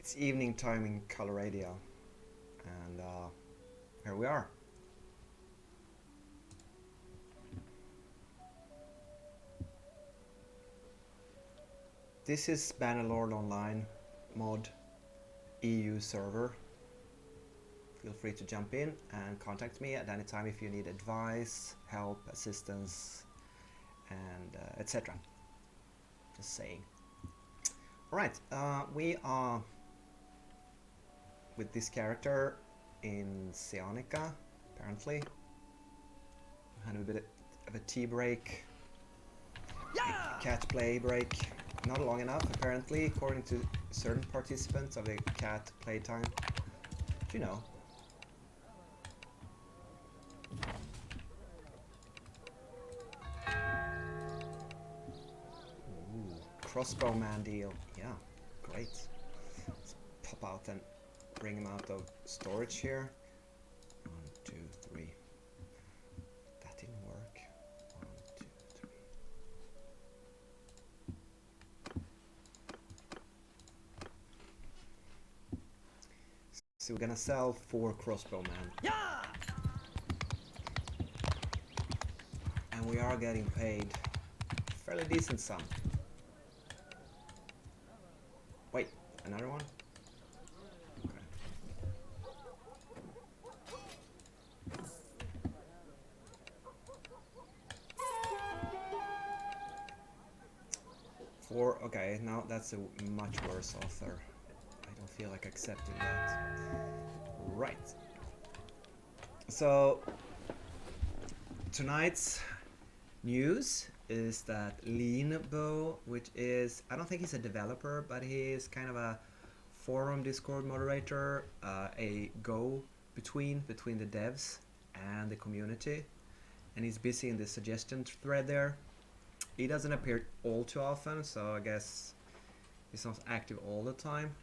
It's evening time in Calradia, and here we are. This is Bannerlord Online mod EU server. Feel free to jump in and contact me at any time if you need advice, help, assistance, and etc. Just saying. Alright, we are with this character in Sionica, apparently. Had a bit of a tea break, cat play break. Not long enough, apparently, according to certain participants of the cat playtime. Do you know? Ooh, crossbow man deal. Yeah, great. Let's pop out and bring him out of storage here. 1, 2, 3. That didn't work. 1, 2, 3. So we're gonna sell 4 crossbow men. Yeah! And we are getting paid fairly decent sum. Wait, another one? Okay. 4, okay, now that's a much worse offer. I don't feel like accepting that. Right. So tonight's news is that Leanbow, which is, I don't think he's a developer, but he is kind of a forum Discord moderator, a go-between between the devs and the community, and he's busy in the suggestion thread there. He doesn't appear all too often, so I guess he's not active all the time.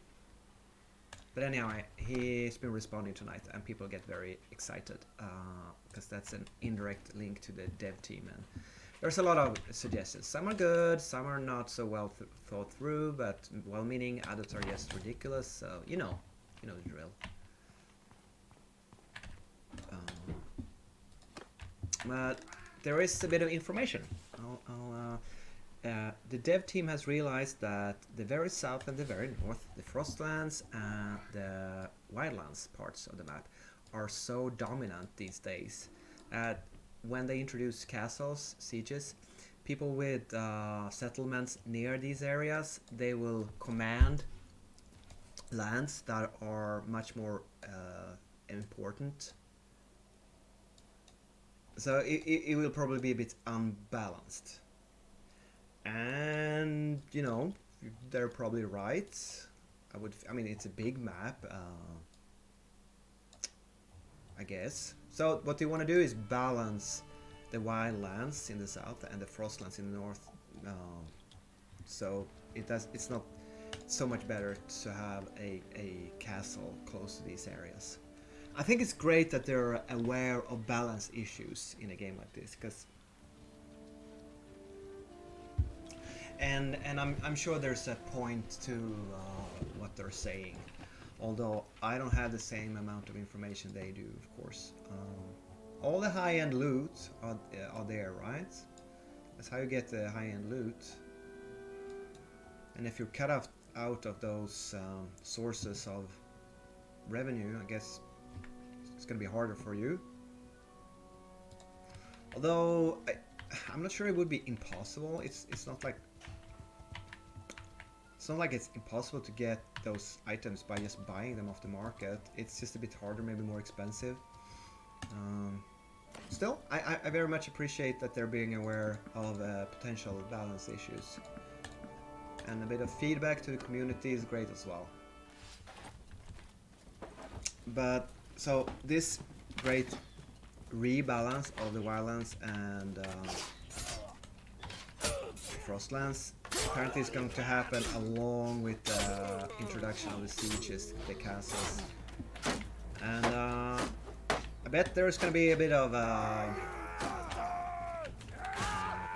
But anyway, he's been responding tonight, and people get very excited because that's an indirect link to the dev team. And there's a lot of suggestions. Some are good, some are not so well thought through, but well-meaning. Others are just ridiculous. So you know the drill. But there is a bit of information. The dev team has realized that the very south and the very north, the Frostlands and the Wildlands parts of the map, are so dominant these days that when they introduce castles, sieges, people with settlements near these areas, they will command lands that are much more important. So it will probably be a bit unbalanced. And you know, they're probably right. I mean, it's a big map, I guess. So what they want to do is balance the wildlands in the south and the frostlands in the north. So it's not so much better to have a castle close to these areas. I think it's great that they're aware of balance issues in a game like this, because and I'm sure there's a point to what they're saying, although I don't have the same amount of information they do, of course. All the high-end loot are there, right? That's how you get the high-end loot. And if you're cut out of those sources of revenue, I guess it's going to be harder for you. Although I'm not sure it would be impossible. It's not like it's impossible to get those items by just buying them off the market. It's just a bit harder, maybe more expensive. Still, I very much appreciate that they're being aware of potential balance issues. And a bit of feedback to the community is great as well. But so this great rebalance of the wildlands and Frostlands apparently is going to happen along with the introduction of the sieges, the castles. And I bet there's going to be a bit of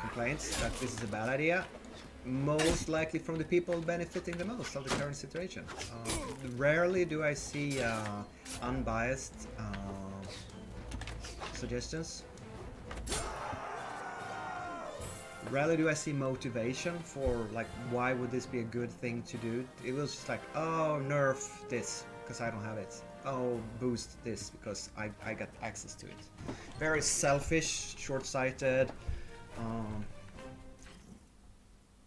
complaints that this is a bad idea. most likely from the people benefiting the most of the current situation. Rarely do I see unbiased suggestions. Rarely do I see motivation for like why would this be a good thing to do. It was just like, oh, nerf this because I don't have it. Oh, boost this because I got access to it. Very selfish, short-sighted,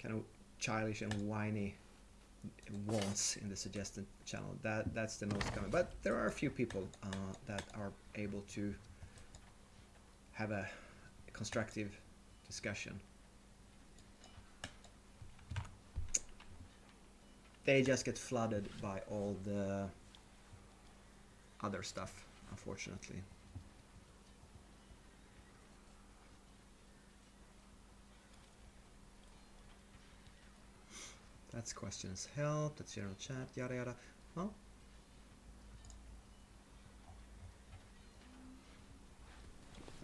kind of childish and whiny wants in the suggested channel. That's the most common. But there are a few people that are able to have a constructive discussion. They just get flooded by all the other stuff, unfortunately. That's questions help, that's general chat, yada yada. Well,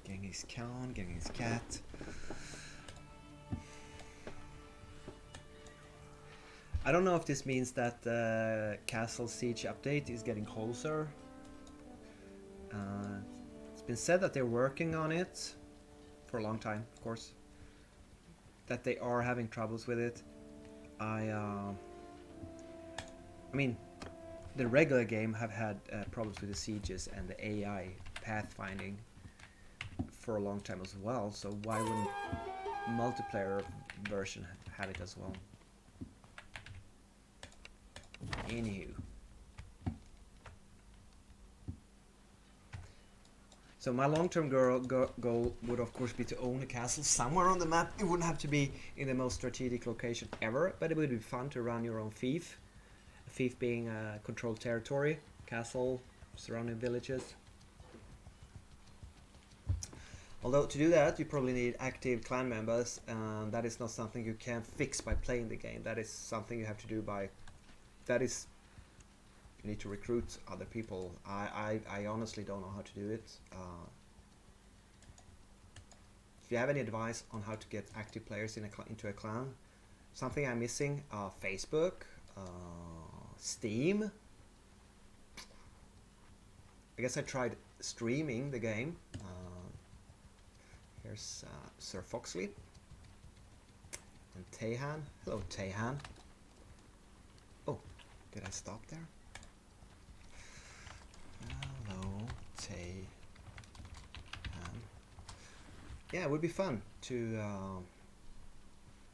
Genghis Khan, Genghis Cat. I don't know if this means that the Castle Siege update is getting closer. It's been said that they're working on it for a long time, of course. That they are having troubles with it. I mean, the regular game have had problems with the sieges and the AI pathfinding for a long time as well. So why wouldn't multiplayer version have it as well? Anywho. So my long-term goal would of course be to own a castle somewhere on the map. It wouldn't have to be in the most strategic location ever, but it would be fun to run your own fief. A fief being a controlled territory, castle, surrounding villages. Although to do that you probably need active clan members, and that is not something you can fix by playing the game. That is something you have to do by... You need to recruit other people. I honestly don't know how to do it. If you have any advice on how to get active players into a clan, something I'm missing, Facebook, Steam. I guess I tried streaming the game. Here's Sir Foxley and Tehan. Hello, Tehan. Oh, did I stop there? Hello, Tehan. Yeah, it would be fun to...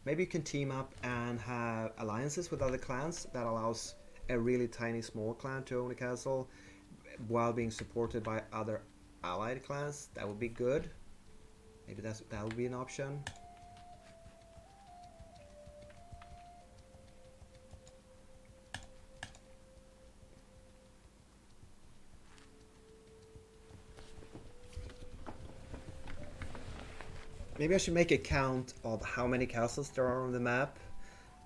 maybe you can team up and have alliances with other clans that allows a really tiny small clan to own a castle while being supported by other allied clans. That would be good. Maybe that would be an option. Maybe I should make a count of how many castles there are on the map,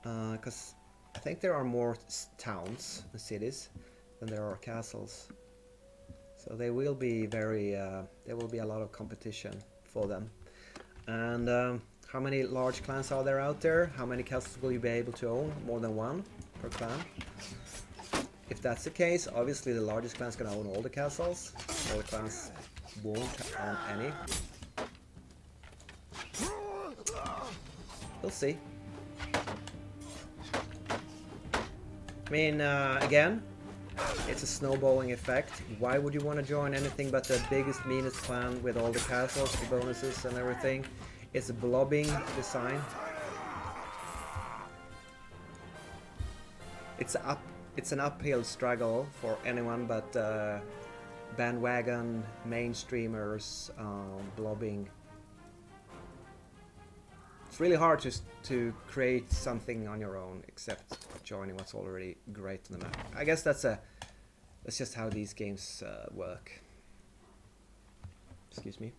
because I think there are more towns and cities than there are castles. So they will be very, there will be a lot of competition for them. And how many large clans are there out there? How many castles will you be able to own? More than one per clan? If that's the case, obviously the largest clan is going to own all the castles. All the clans won't own any. We'll see. I mean, again, it's a snowballing effect. Why would you want to join anything but the biggest, meanest clan with all the castles, the bonuses and everything? It's a blobbing design. It's an uphill struggle for anyone but bandwagon mainstreamers, blobbing. It's really hard to create something on your own except joining what's already great on the map. I guess that's just how these games work. Excuse me.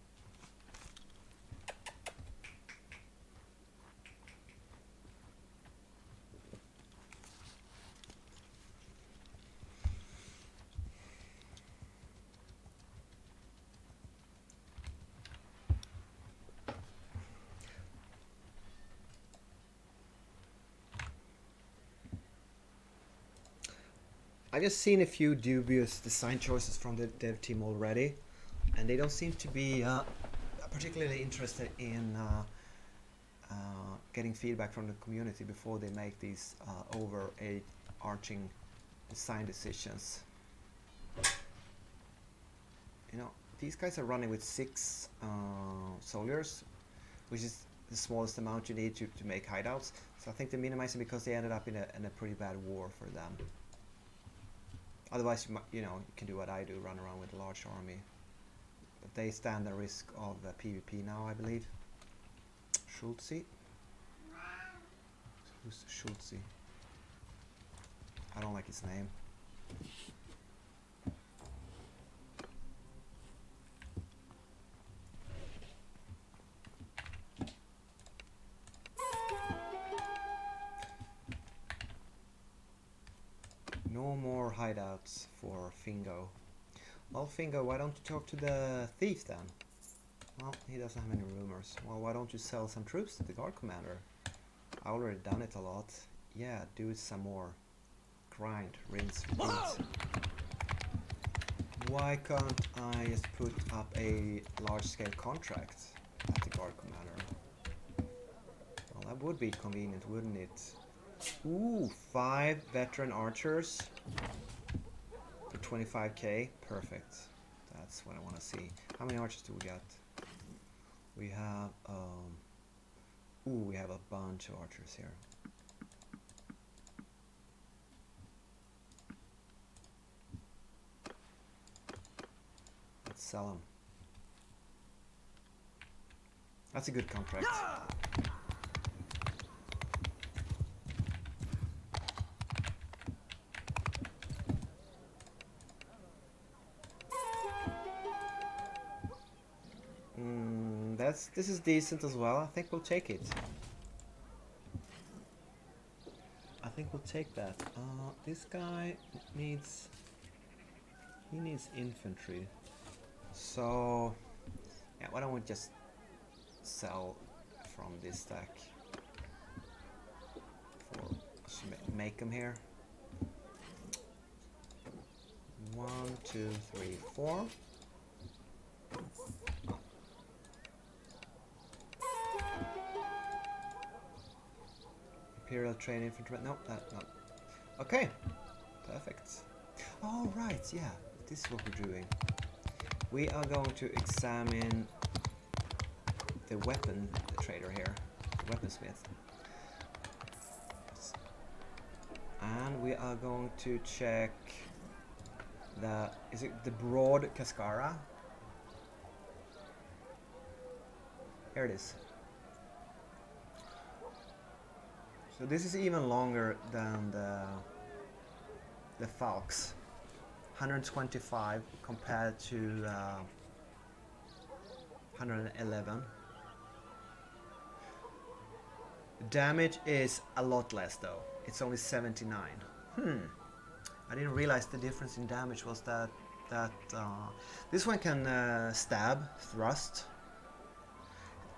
I've just seen a few dubious design choices from the dev team already, and they don't seem to be particularly interested in getting feedback from the community before they make these overarching design decisions. You know, these guys are running with 6 soldiers, which is the smallest amount you need to make hideouts. So I think they're minimizing because they ended up in a pretty bad war for them. Otherwise, you can do what I do, run around with a large army. But they stand the risk of PvP now, I believe. Schultze? Who's Schultze? I don't like his name. No more hideouts for Fingo. Well, Fingo, why don't you talk to the thief then? Well, he doesn't have any rumors. Well, why don't you sell some troops to the guard commander? I already done it a lot. Yeah, do it some more. Grind, rinse, repeat. Why can't I just put up a large-scale contract at the guard commander? Well, that would be convenient, wouldn't it? Ooh, 5 veteran archers for 25k. Perfect. That's what I want to see. How many archers do we got? We have we have a bunch of archers here. Let's sell them. That's a good contract. This is decent as well. I think we'll take it. I think we'll take that. This guy needs infantry. So yeah, why don't we just sell from this stack for make them here. 1, 2, 3, 4. Imperial train infantry. No, that not. Okay, perfect. All right, yeah, this is what we're doing. We are going to examine the weapon trader here, the weaponsmith, and we are going to check is it the broad Cascara? Here it is. So this is even longer than the Falx, 125 compared to 111. Damage is a lot less though. It's only 79. I didn't realize the difference in damage was that this one can stab, thrust,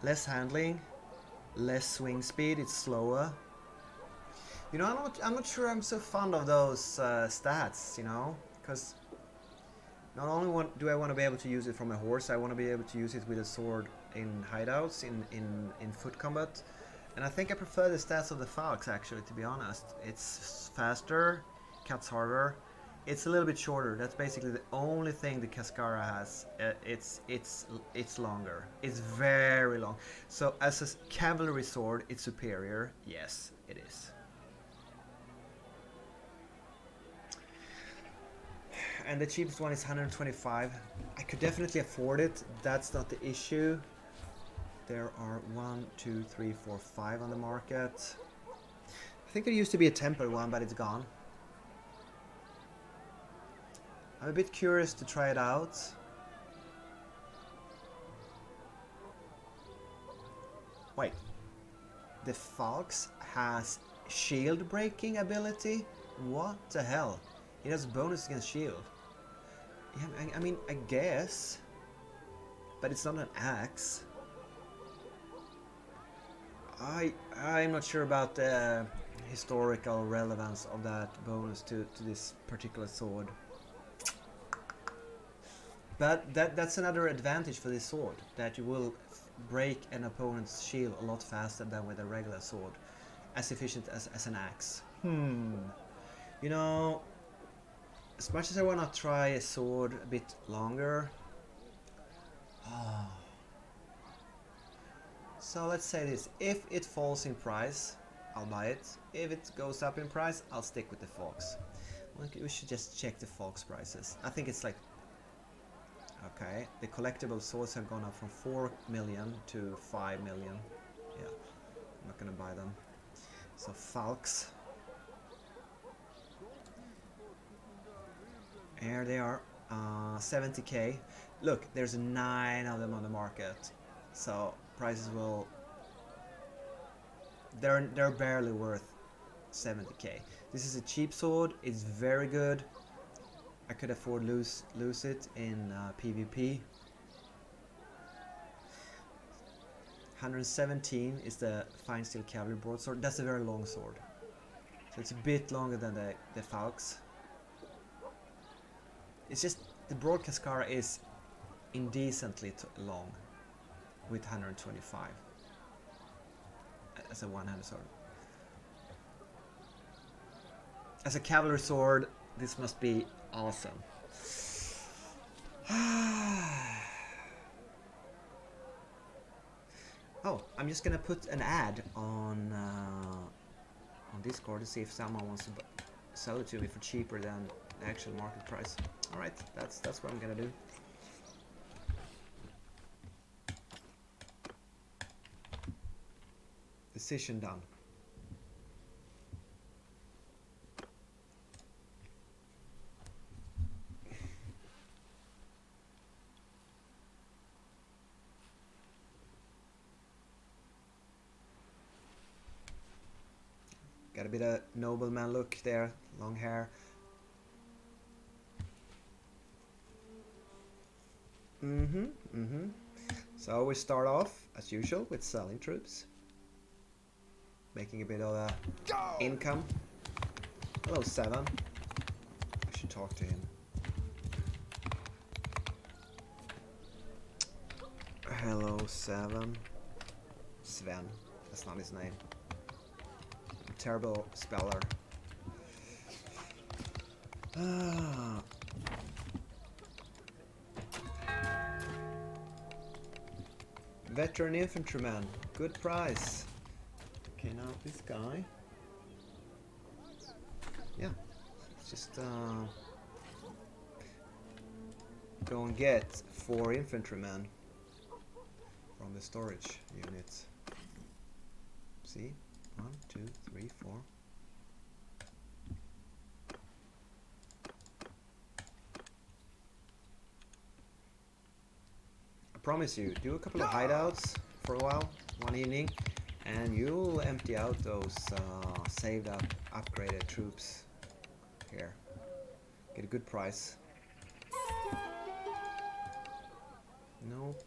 less handling, less swing speed. It's slower. You know, I'm not sure I'm so fond of those stats, you know, because not only do I want to be able to use it from a horse, I want to be able to use it with a sword in hideouts, in foot combat, and I think I prefer the stats of the Falx actually, to be honest. It's faster, cuts harder, it's a little bit shorter. That's basically the only thing the Cascara has. It's longer. It's very long. So as a cavalry sword, it's superior. Yes, it is. And the cheapest one is 125. I could definitely afford it. That's not the issue. There are 1, 2, 3, 4, 5 on the market. I think there used to be a tempered one, but it's gone. I'm a bit curious to try it out. Wait. The Falx has shield breaking ability? What the hell? It has bonus against shield. Yeah, I mean, I guess. But it's not an axe. I'm not sure about historical relevance of that bonus to this particular sword. But that's another advantage for this sword, that you will break an opponent's shield a lot faster than with a regular sword. As efficient as an axe. You know, as much as I want to try a sword a bit longer. So let's say this, if it falls in price, I'll buy it. If it goes up in price, I'll stick with the Fox. We should just check the Fox prices. I think it's like... Okay, the collectible swords have gone up from 4 million to 5 million. Yeah, I'm not gonna buy them. So Falks. Here they are, 70k. Look, there's 9 of them on the market. So prices will... They're barely worth 70k. This is a cheap sword, it's very good. I could afford lose it in PvP. 117 is the fine steel cavalry broadsword. That's a very long sword. So it's a bit longer than the Falks. It's just the broad Cascara is indecently long with 125 as a one-handed sword. As a cavalry sword, this must be awesome. Oh, I'm just gonna put an ad on Discord to see if someone wants to sell it to me for cheaper than the actual market price. All right, that's what I'm gonna do. Decision done. Got a bit of nobleman look there, long hair. So we start off, as usual, with selling troops. Making a bit of income. Hello, 7. I should talk to him. Hello, 7. Sven. That's not his name. Terrible speller. Veteran infantryman, good price. Okay, now this guy. Yeah, let's just go and get 4 infantrymen from the storage unit. See? 1, 2, 3, 4. I promise you, do a couple of hideouts for a while, one evening, and you'll empty out those saved up, upgraded troops here. Get a good price. Nope.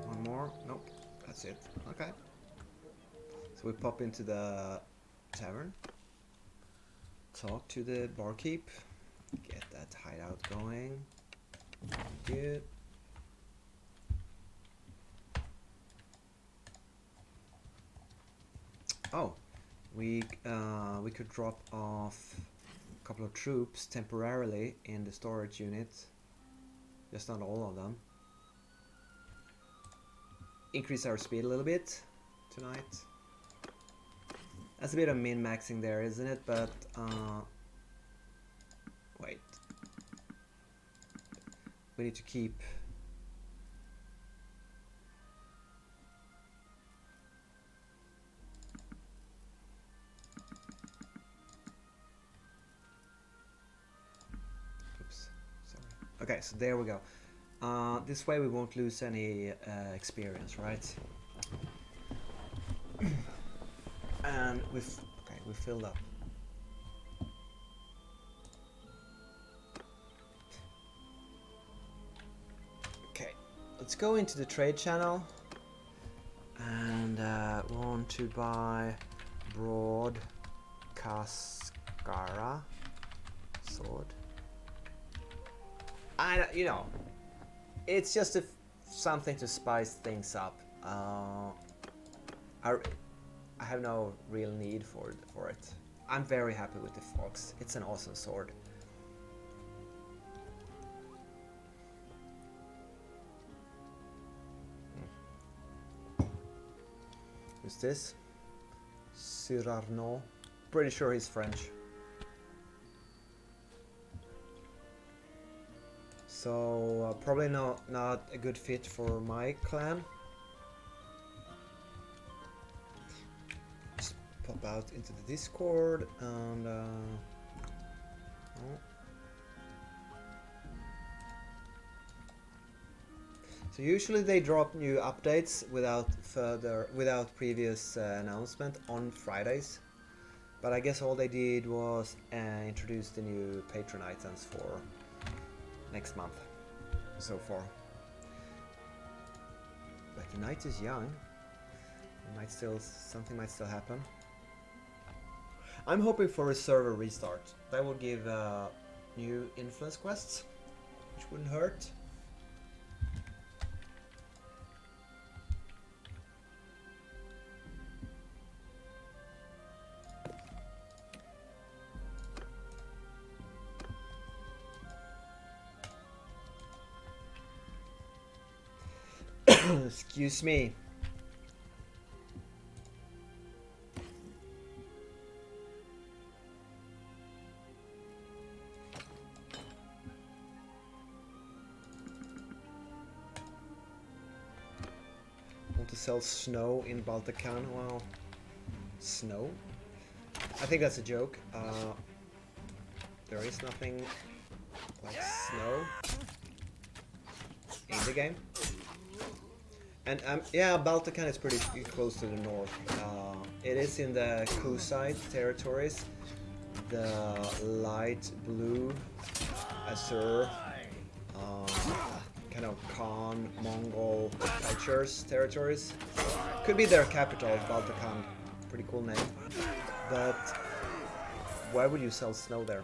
One more. Nope. That's it. Okay. So we pop into the tavern. Talk to the barkeep. Get that hideout going. Thank you. Oh, we could drop off a couple of troops temporarily in the storage unit. Just not all of them. Increase our speed a little bit tonight. That's a bit of min-maxing there, isn't it? But wait, we need to keep. Oops, sorry. Okay, so there we go. This way we won't lose any experience, right? And we filled up. Okay, let's go into the trade channel and And want to buy broad cascara sword. You know, it's just something to spice things up. I have no real need for it. I'm very happy with the fox. It's an awesome sword. Who's this? Cyrano. Pretty sure he's French. So probably not a good fit for my clan. Just pop out into the Discord and oh. So usually they drop new updates without previous announcement on Fridays, but I guess all they did was introduce the new patron items for next month so far. But the night is young. Something might still happen. I'm hoping for a server restart. That will give new influence quests, which wouldn't hurt. Excuse me. Want to sell snow in Baltican? Well, snow? I think that's a joke. There is nothing like snow in the game. And yeah, Baltican is pretty close to the north. It is in the Kusite territories, the light blue, Azure, kind of Khan, Mongol cultures territories. Could be their capital, Baltican. Pretty cool name. But why would you sell snow there?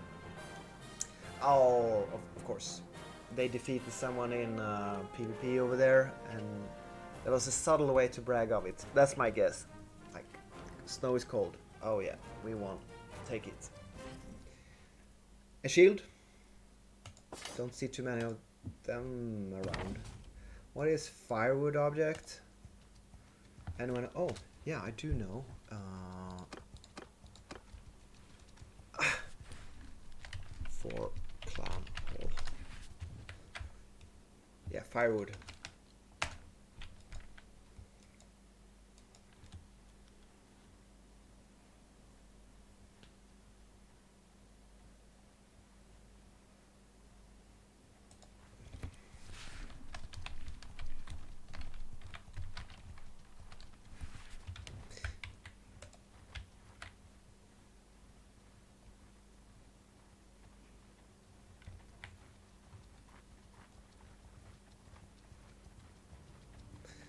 Oh, of course. They defeated someone in PvP over there, and there was a subtle way to brag of it. That's my guess. Like, snow is cold. Oh yeah, we won. Take it. A shield. Don't see too many of them around. What is firewood object? Anyone? Oh, yeah, I do know. For clan hall. Yeah, firewood.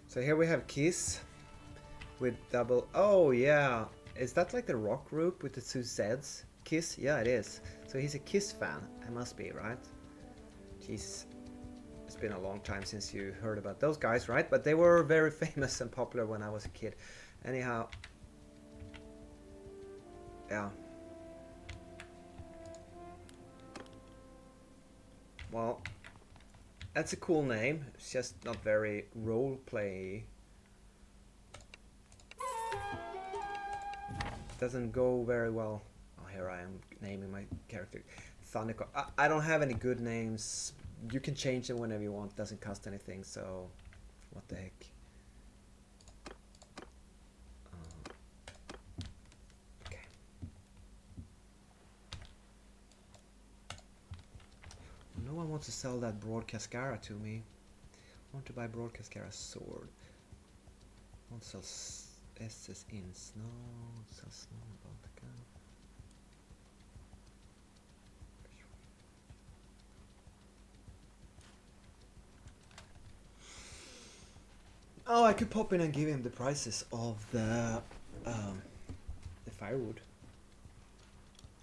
So here we have Kiss with double. Oh yeah, is that like the rock group with the two Zs? Kiss? Yeah, it is. So he's a Kiss fan. It must be, right? Jeez, it's been a long time since you heard about those guys, right? But they were very famous and popular when I was a kid. Anyhow, yeah. Well, that's a cool name. It's just not very roleplay. Doesn't go very well. Oh, here I am naming my character. Thunderco. I don't have any good names. You can change them whenever you want. Doesn't cost anything. So, what the heck? Okay. No one wants to sell that broad cascara to me. I want to buy broad cascara sword. I want to sell SS in snow. Sell snow about the gun. Oh, I could pop in and give him the prices of the firewood.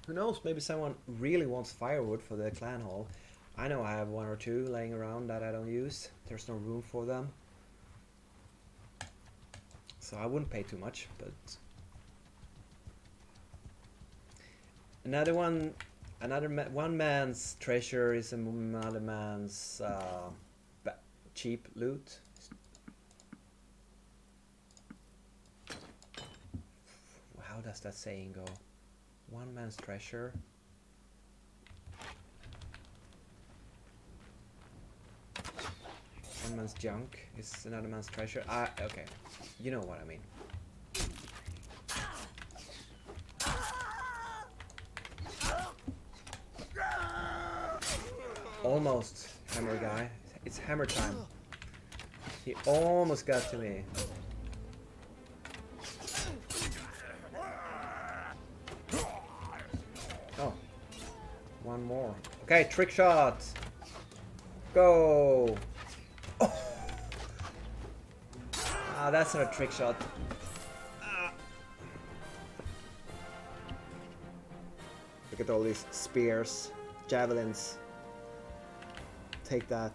Who knows? Maybe someone really wants firewood for the clan hall. I know I have one or two laying around that I don't use. There's no room for them. So I wouldn't pay too much, but... one man's treasure is another man's cheap loot. How does that saying go? One man's treasure. One man's junk is another man's treasure. Okay. You know what I mean. Almost, hammer guy. It's hammer time. He almost got to me. Oh. One more. Okay, trick shot. Go. Oh. Ah, that's not a trick shot. Look at all these spears, javelins. Take that.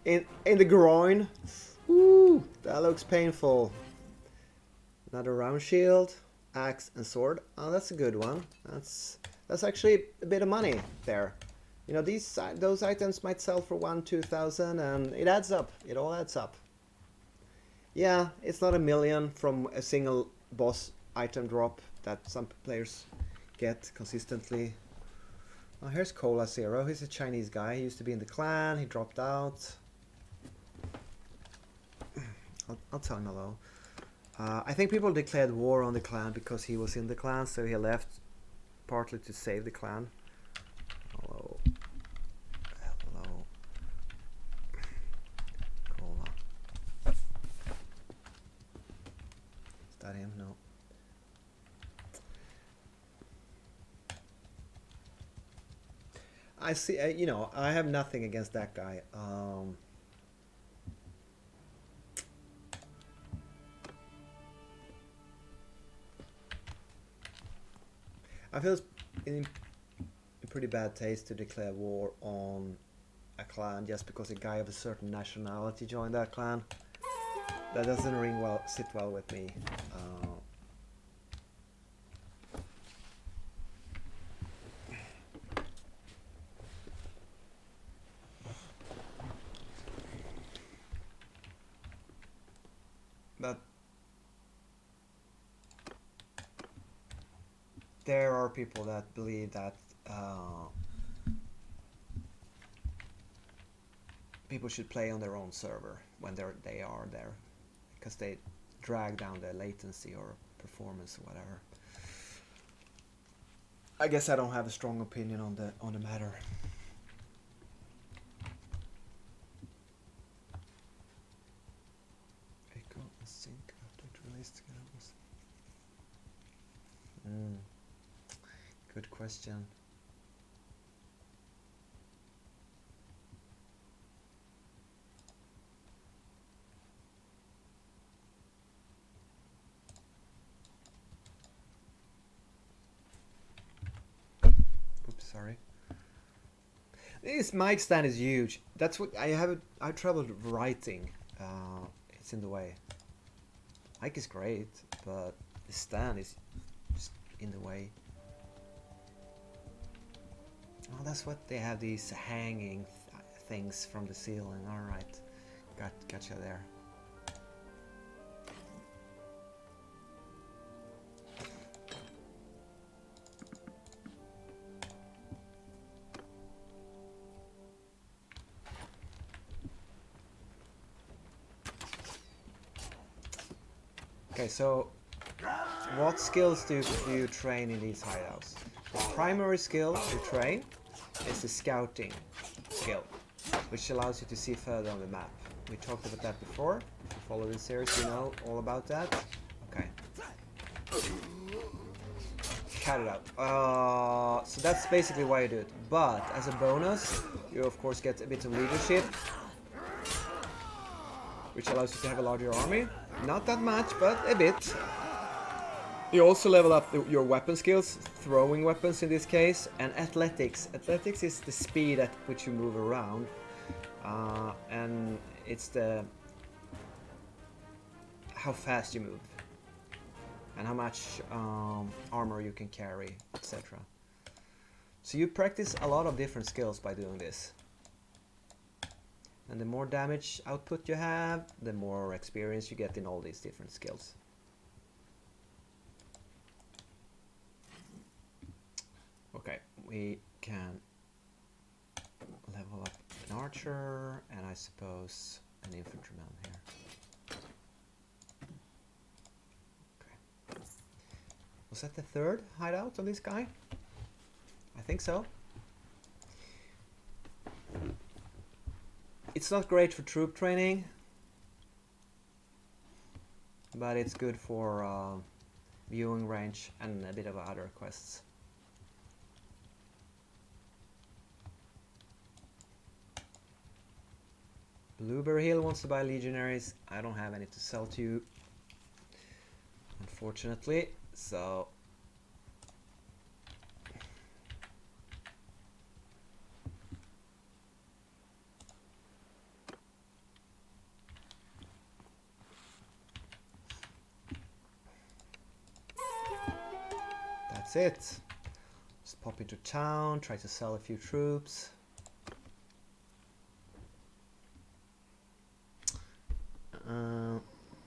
In the groin. Ooh, that looks painful. Another round shield, axe and sword. Oh, that's a good one. That's actually a bit of money there. You know, those items might sell for 1,000-2,000, and it adds up. It all adds up. Yeah, it's not a million from a single boss item drop that some players get consistently. Oh, here's Cola Zero. He's a Chinese guy. He used to be in the clan. He dropped out. I'll tell him hello. I think people declared war on the clan because he was in the clan, so he left partly to save the clan. Hello. Hello. Cola. Is that him? No. I see, you know, I have nothing against that guy. I feel it's in pretty bad taste to declare war on a clan just because a guy of a certain nationality joined that clan. That doesn't sit well with me. But there are people that believe that people should play on their own server when they are there, because they drag down the latency or performance or whatever. I guess I don't have a strong opinion on the matter. Echo and sync after it released. Good question. Oops, sorry. This mic stand is huge. That's what I have. I trouble writing. It's in the way. Mic is great, but the stand is just in the way. Oh, that's what they have, these hanging things from the ceiling. All right, gotcha there. Okay, so what skills do you train in these hideouts? The primary skill you train is the scouting skill, which allows you to see further on the map. We talked about that before. If you follow this series, you know all about that. Okay. Cut it out. So that's basically why you do it. But as a bonus, you of course get a bit of leadership. which allows you to have a larger army. Not that much, but a bit. You also level up your weapon skills, throwing weapons in this case, and athletics. Athletics is the speed at which you move around, and it's the how fast you move, and how much armor you can carry, etc. So you practice a lot of different skills by doing this. And the more damage output you have, the more experience you get in all these different skills. Okay, we can level up an archer and I suppose an infantryman here. Okay. Was that the third hideout on this guy? I think so. It's not great for troop training, but it's good for viewing range and a bit of other quests. Blueberry Hill wants to buy legionaries. I don't have any to sell to you, unfortunately, so that's it. Just pop into town, try to sell a few troops.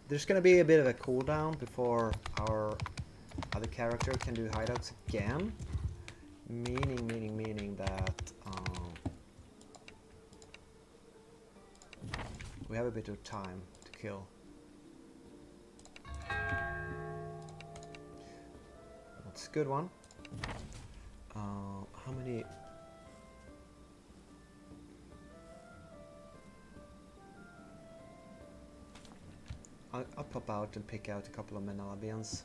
There's gonna be a bit of a cooldown before our other character can do hideouts again. Meaning that we have a bit of time to kill. That's a good one. How many? I'll pop out and pick out a couple of Menalabians.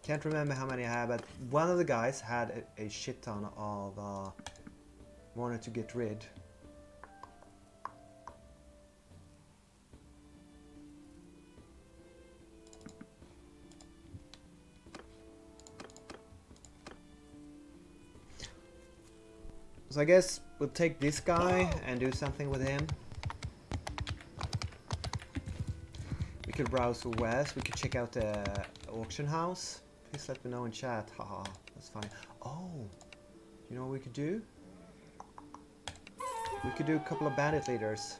Can't remember how many I have, but one of the guys had a shit ton of wanted to get rid. So I guess we'll take this guy and do something with him. We could browse west. We could check out the auction house. Please let me know in chat. Haha, that's funny. Oh, you know what we could do? We could do a couple of bandit leaders.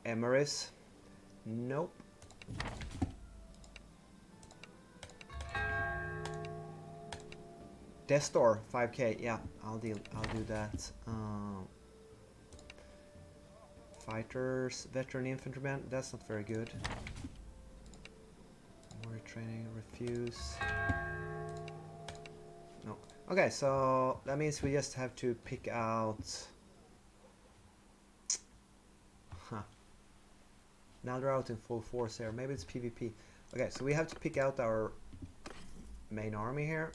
Emeris. Nope. Destor, 5k. Yeah, I'll do that. Fighters, veteran infantryman. That's not very good. Warrior training, refuse. No. Okay, so that means we just have to pick out. Huh. Now they're out in full force here. Maybe it's PvP. Okay, so we have to pick out our main army here.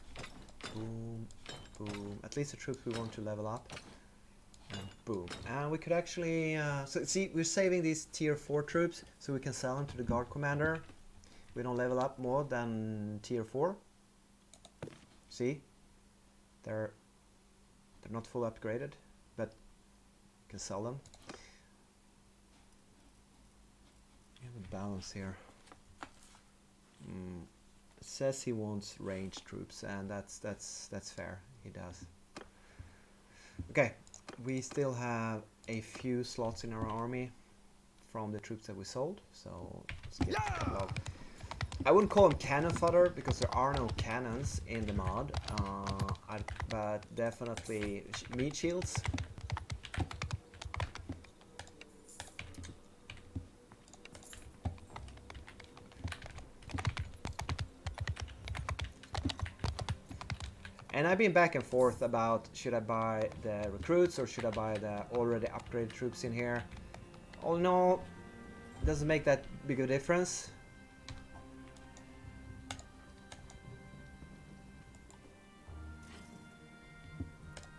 Boom, boom. At least the troops we want to level up. And boom. And we could actually... so see, we're saving these tier 4 troops so we can sell them to the guard commander. We don't level up more than tier 4. See? They're not full upgraded, but you can sell them. We have a balance here. It says he wants ranged troops, and that's fair. He does. Okay, we still have a few slots in our army from the troops that we sold, so let's get a couple of. I wouldn't call them cannon fodder because there are no cannons in the mod, but definitely meat shields. And I've been back and forth about should I buy the recruits or should I buy the already upgraded troops in here. All in all, it doesn't make that big a difference.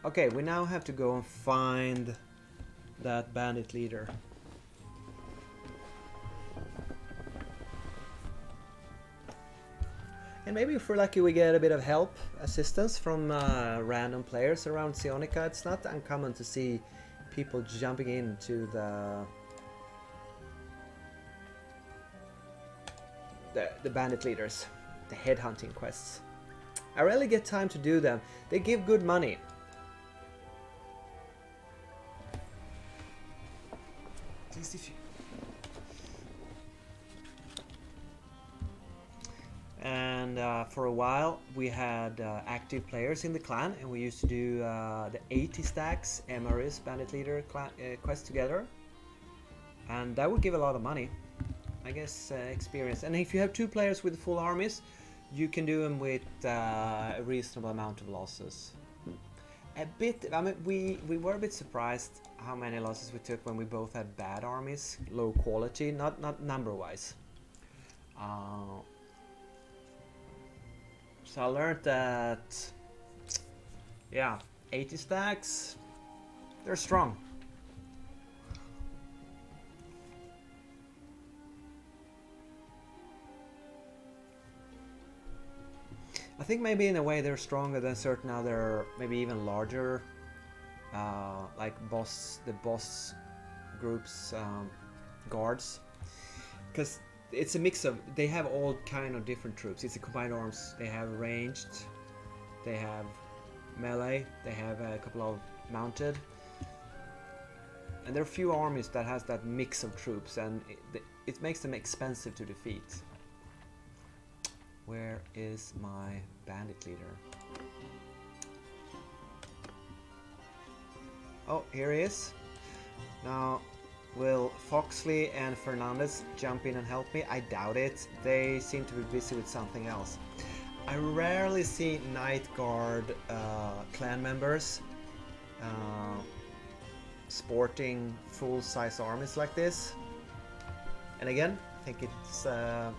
Okay, we now have to go and find that bandit leader. And maybe if we're lucky we get a bit of help, assistance from random players around Sionica. It's not uncommon to see people jumping into the bandit leaders, the headhunting quests. I rarely get time to do them. They give good money. At least if you... And for a while we had active players in the clan, and we used to do the 80 stacks MRS bandit leader quest together, and that would give a lot of money, I guess. Experience. And if you have 2 players with full armies, you can do them with a reasonable amount of losses. A bit, I mean, we were a bit surprised how many losses we took when we both had bad armies, low quality, not number wise. So I learned that, yeah, 80 stacks, they're strong. I think maybe in a way they're stronger than certain other, maybe even larger, like the boss groups, guards, because it's a mix of, they have all kind of different troops. It's a combined arms. They have ranged, they have melee, they have a couple of mounted, and there are few armies that has that mix of troops, and it makes them expensive to defeat. Where is my bandit leader? Oh, here he is. Now, will Foxley and Fernandez jump in and help me? I doubt it. They seem to be busy with something else. I rarely see Night Guard clan members sporting full-size armies like this. And again, I think it's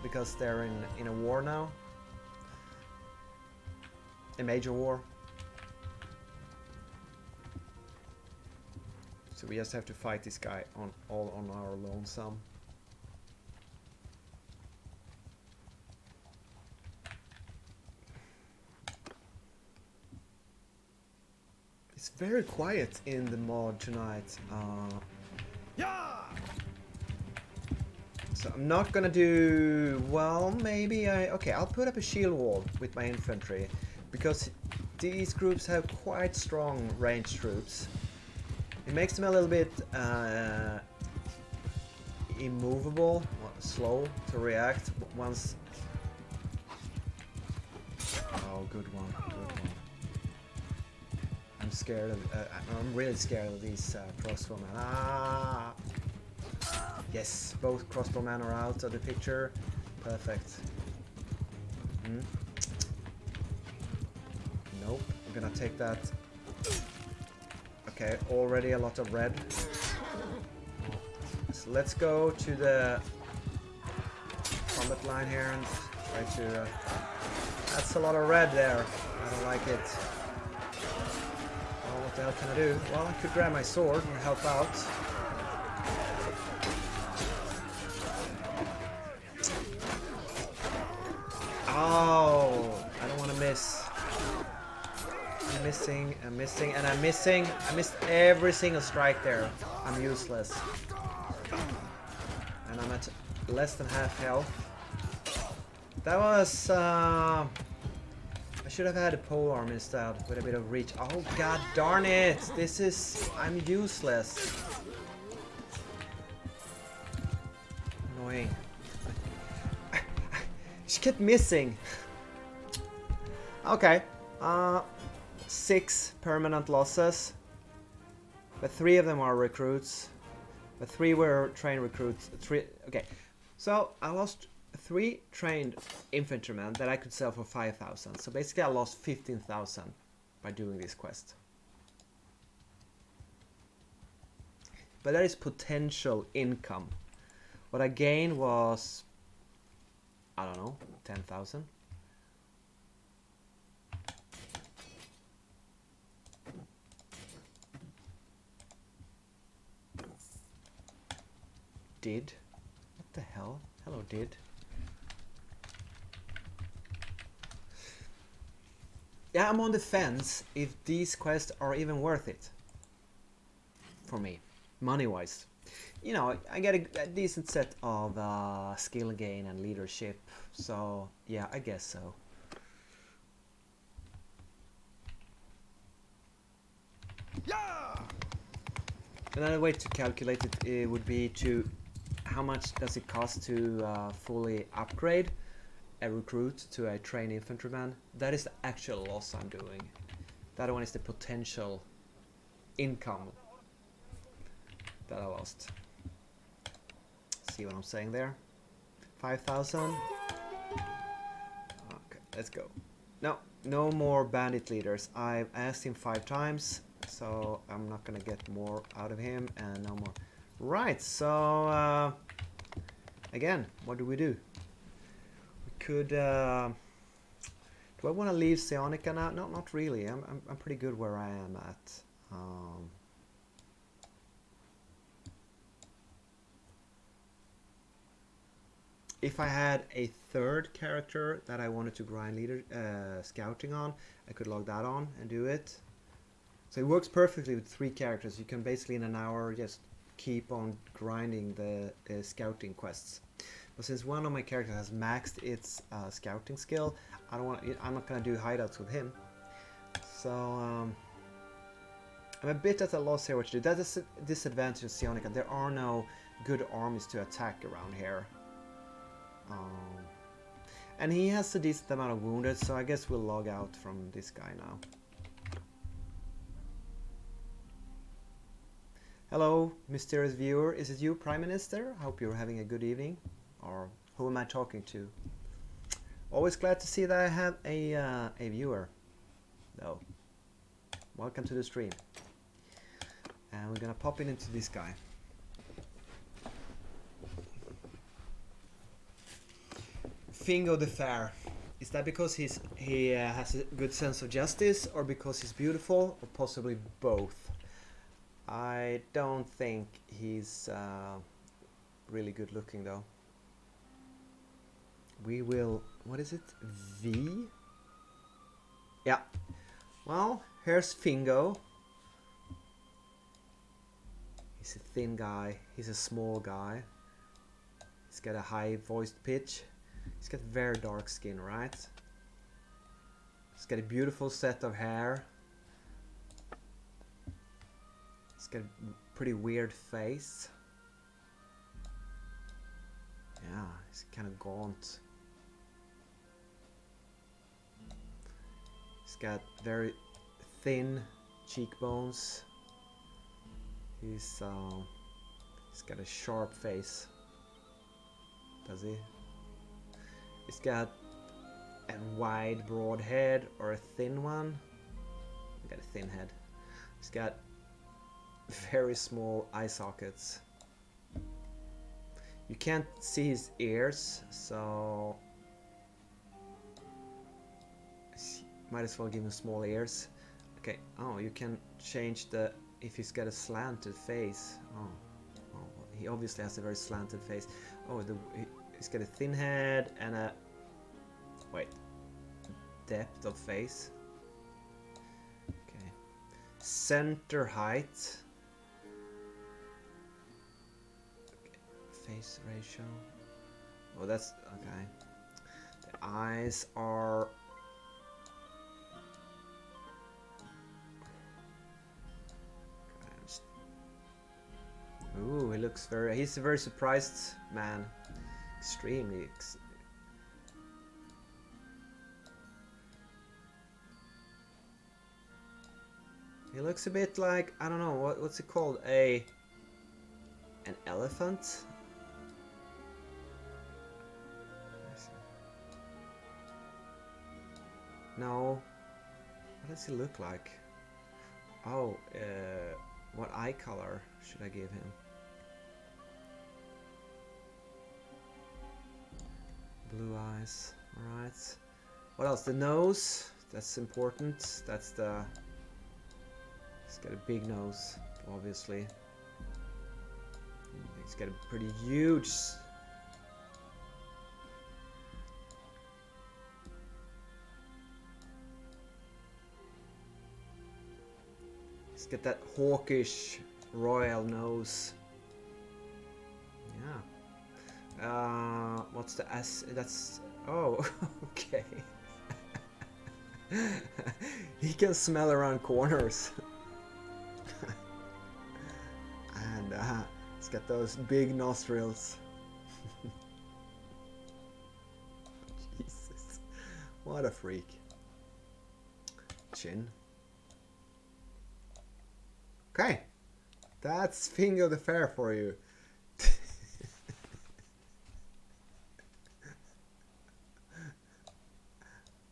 because they're in a war now. A major war. So we just have to fight this guy all on our lonesome. It's very quiet in the mod tonight. So I'm not gonna do, well, maybe okay, I'll put up a shield wall with my infantry, because these groups have quite strong ranged troops. It makes them a little bit immovable, slow to react once. Oh, good one, good one. I'm scared of, I'm really scared of these crossbowmen. Ah! Yes, both crossbowmen are out of the picture. Perfect. Nope, I'm gonna take that. Okay, already a lot of red. So let's go to the combat line here and try to... that's a lot of red there. I don't like it. Well, what the hell can I do? Well, I could grab my sword and help out. Oh, I don't want to miss. I'm missing, and I'm missing. I missed every single strike there. I'm useless. And I'm at less than half health. That was... I should have had a polearm instead with a bit of reach. Oh, god darn it! This is... I'm useless. Annoying. She kept missing. Okay. 6 permanent losses, but 3 of them are recruits, but 3 were trained recruits. 3, okay, so I lost 3 trained infantrymen that I could sell for 5,000. So basically I lost 15,000 by doing this quest. But that is potential income. What I gained was, I don't know, 10,000. Did. What the hell? Hello, Did. Yeah, I'm on the fence if these quests are even worth it. For me. Money-wise. You know, I get a decent set of skill gain and leadership. So, yeah, I guess so. Yeah! Another way to calculate it would be to how much does it cost to fully upgrade a recruit to a trained infantryman. That is the actual loss I'm doing. The other one is the potential income that I lost. See what I'm saying there? 5,000. Okay, let's go. No more bandit leaders. I've asked him 5 times, so I'm not gonna get more out of him, and no more. Right, so again, what do? We could. Do I want to leave Sionica now? No, not really. I'm pretty good where I am at. If I had a third character that I wanted to grind leader scouting on, I could log that on and do it. So it works perfectly with 3 characters. You can basically in an hour just keep on grinding the scouting quests. But since one of my characters has maxed its scouting skill, I'm not gonna do hideouts with him. So I'm a bit at a loss here what to do. That is a disadvantage of Sionica. There are no good armies to attack around here. And he has a decent amount of wounded, so I guess we'll log out from this guy now. Hello, mysterious viewer. Is it you, Prime Minister? I hope you're having a good evening. Or who am I talking to? Always glad to see that I have a viewer, though. Welcome to the stream. And we're gonna pop in into this guy. Fingo the Fair. Is that because he has a good sense of justice, or because he's beautiful, or possibly both? I don't think he's really good looking though. We will, what is it? V? Yeah. Well, here's Fingo. He's a thin guy. He's a small guy. He's got a high voiced pitch. He's got very dark skin, right? He's got a beautiful set of hair. He's got a pretty weird face. Yeah, he's kind of gaunt. He's got very thin cheekbones. He's got a sharp face. Does he? He's got a wide, broad head or a thin one. He's got a thin head. He's got very small eye sockets. You can't see his ears, so might as well give him small ears. Okay. Oh, you can change the if he's got a slanted face. Oh, he obviously has a very slanted face. Oh, he's got a thin head and a depth of face. Okay. Center height. Okay. Face ratio. Oh, that's okay. The eyes are. Ooh, he looks very. He's a very surprised man. Extremely. He looks a bit like, I don't know, what's it called? An elephant? No. What does he look like? Oh, what eye color should I give him? Blue eyes, alright. What else? The nose, that's important. That's the... He's got a big nose, obviously. It's getting pretty huge. Let's get that hawkish royal nose. Yeah. What's the S? That's... Oh, okay. He can smell around corners. And he's got those big nostrils. Jesus. What a freak. Chin. Okay. That's Finger the Fair for you.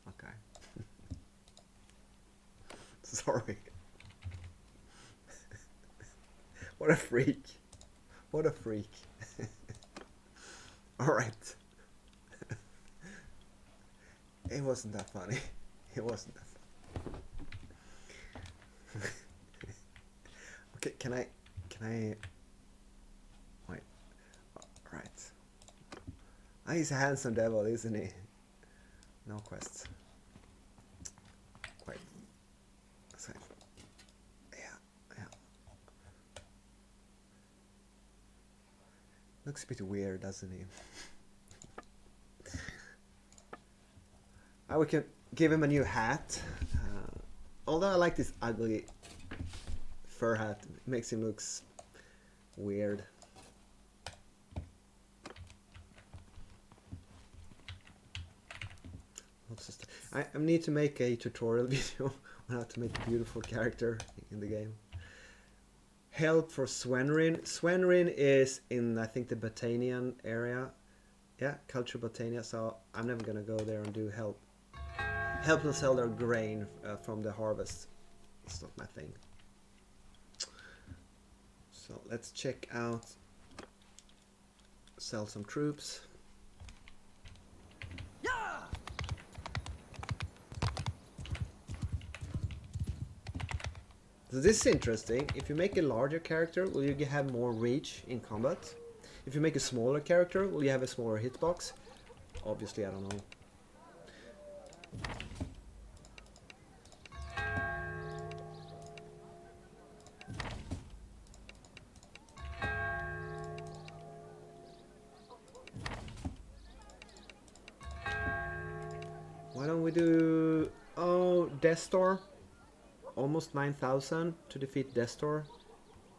Okay. Sorry. What a freak. What a freak. Alright. It wasn't that funny. It wasn't that funny. Okay, can I wait. Alright. He's a handsome devil, isn't he? No quests. Wait. Yeah. Looks a bit weird, doesn't he? We can give him a new hat. Although I like this ugly fur hat, it makes him look weird. I need to make a tutorial video on how to make a beautiful character in the game. Help for Swenrin. Swenrin is in, I think, the Botanian area. Yeah, Culture Botania, so I'm never gonna go there and do help. Help them sell their grain from the harvest. It's not my thing. So let's check out, sell some troops. So this is interesting. If you make a larger character, will you have more reach in combat? If you make a smaller character, will you have a smaller hitbox? Obviously, I don't know. Why don't we do... Oh, Destor. Almost 9,000 to defeat Destor.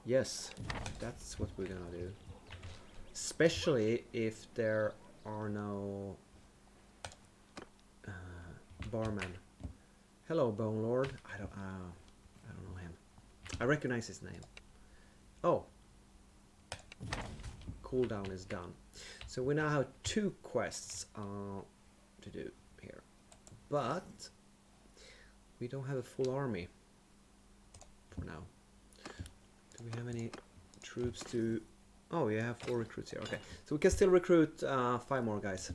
Yes, that's what we're gonna do. Especially if there are no barmen. Hello, Bone Lord. I don't know him. I recognize his name. Oh, cooldown is done. So we now have 2 quests to do here, but we don't have a full army for now. Do we have any troops to... Oh, we have 4 recruits here. Okay, so we can still recruit 5 more guys.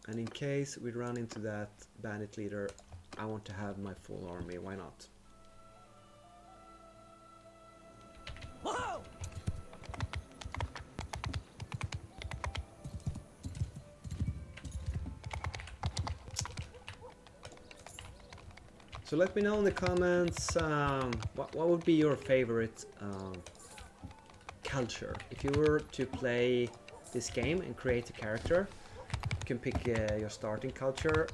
And in case we run into that bandit leader, I want to have my full army. Why not? Whoa! So let me know in the comments what would be your favorite culture. If you were to play this game and create a character, you can pick your starting culture,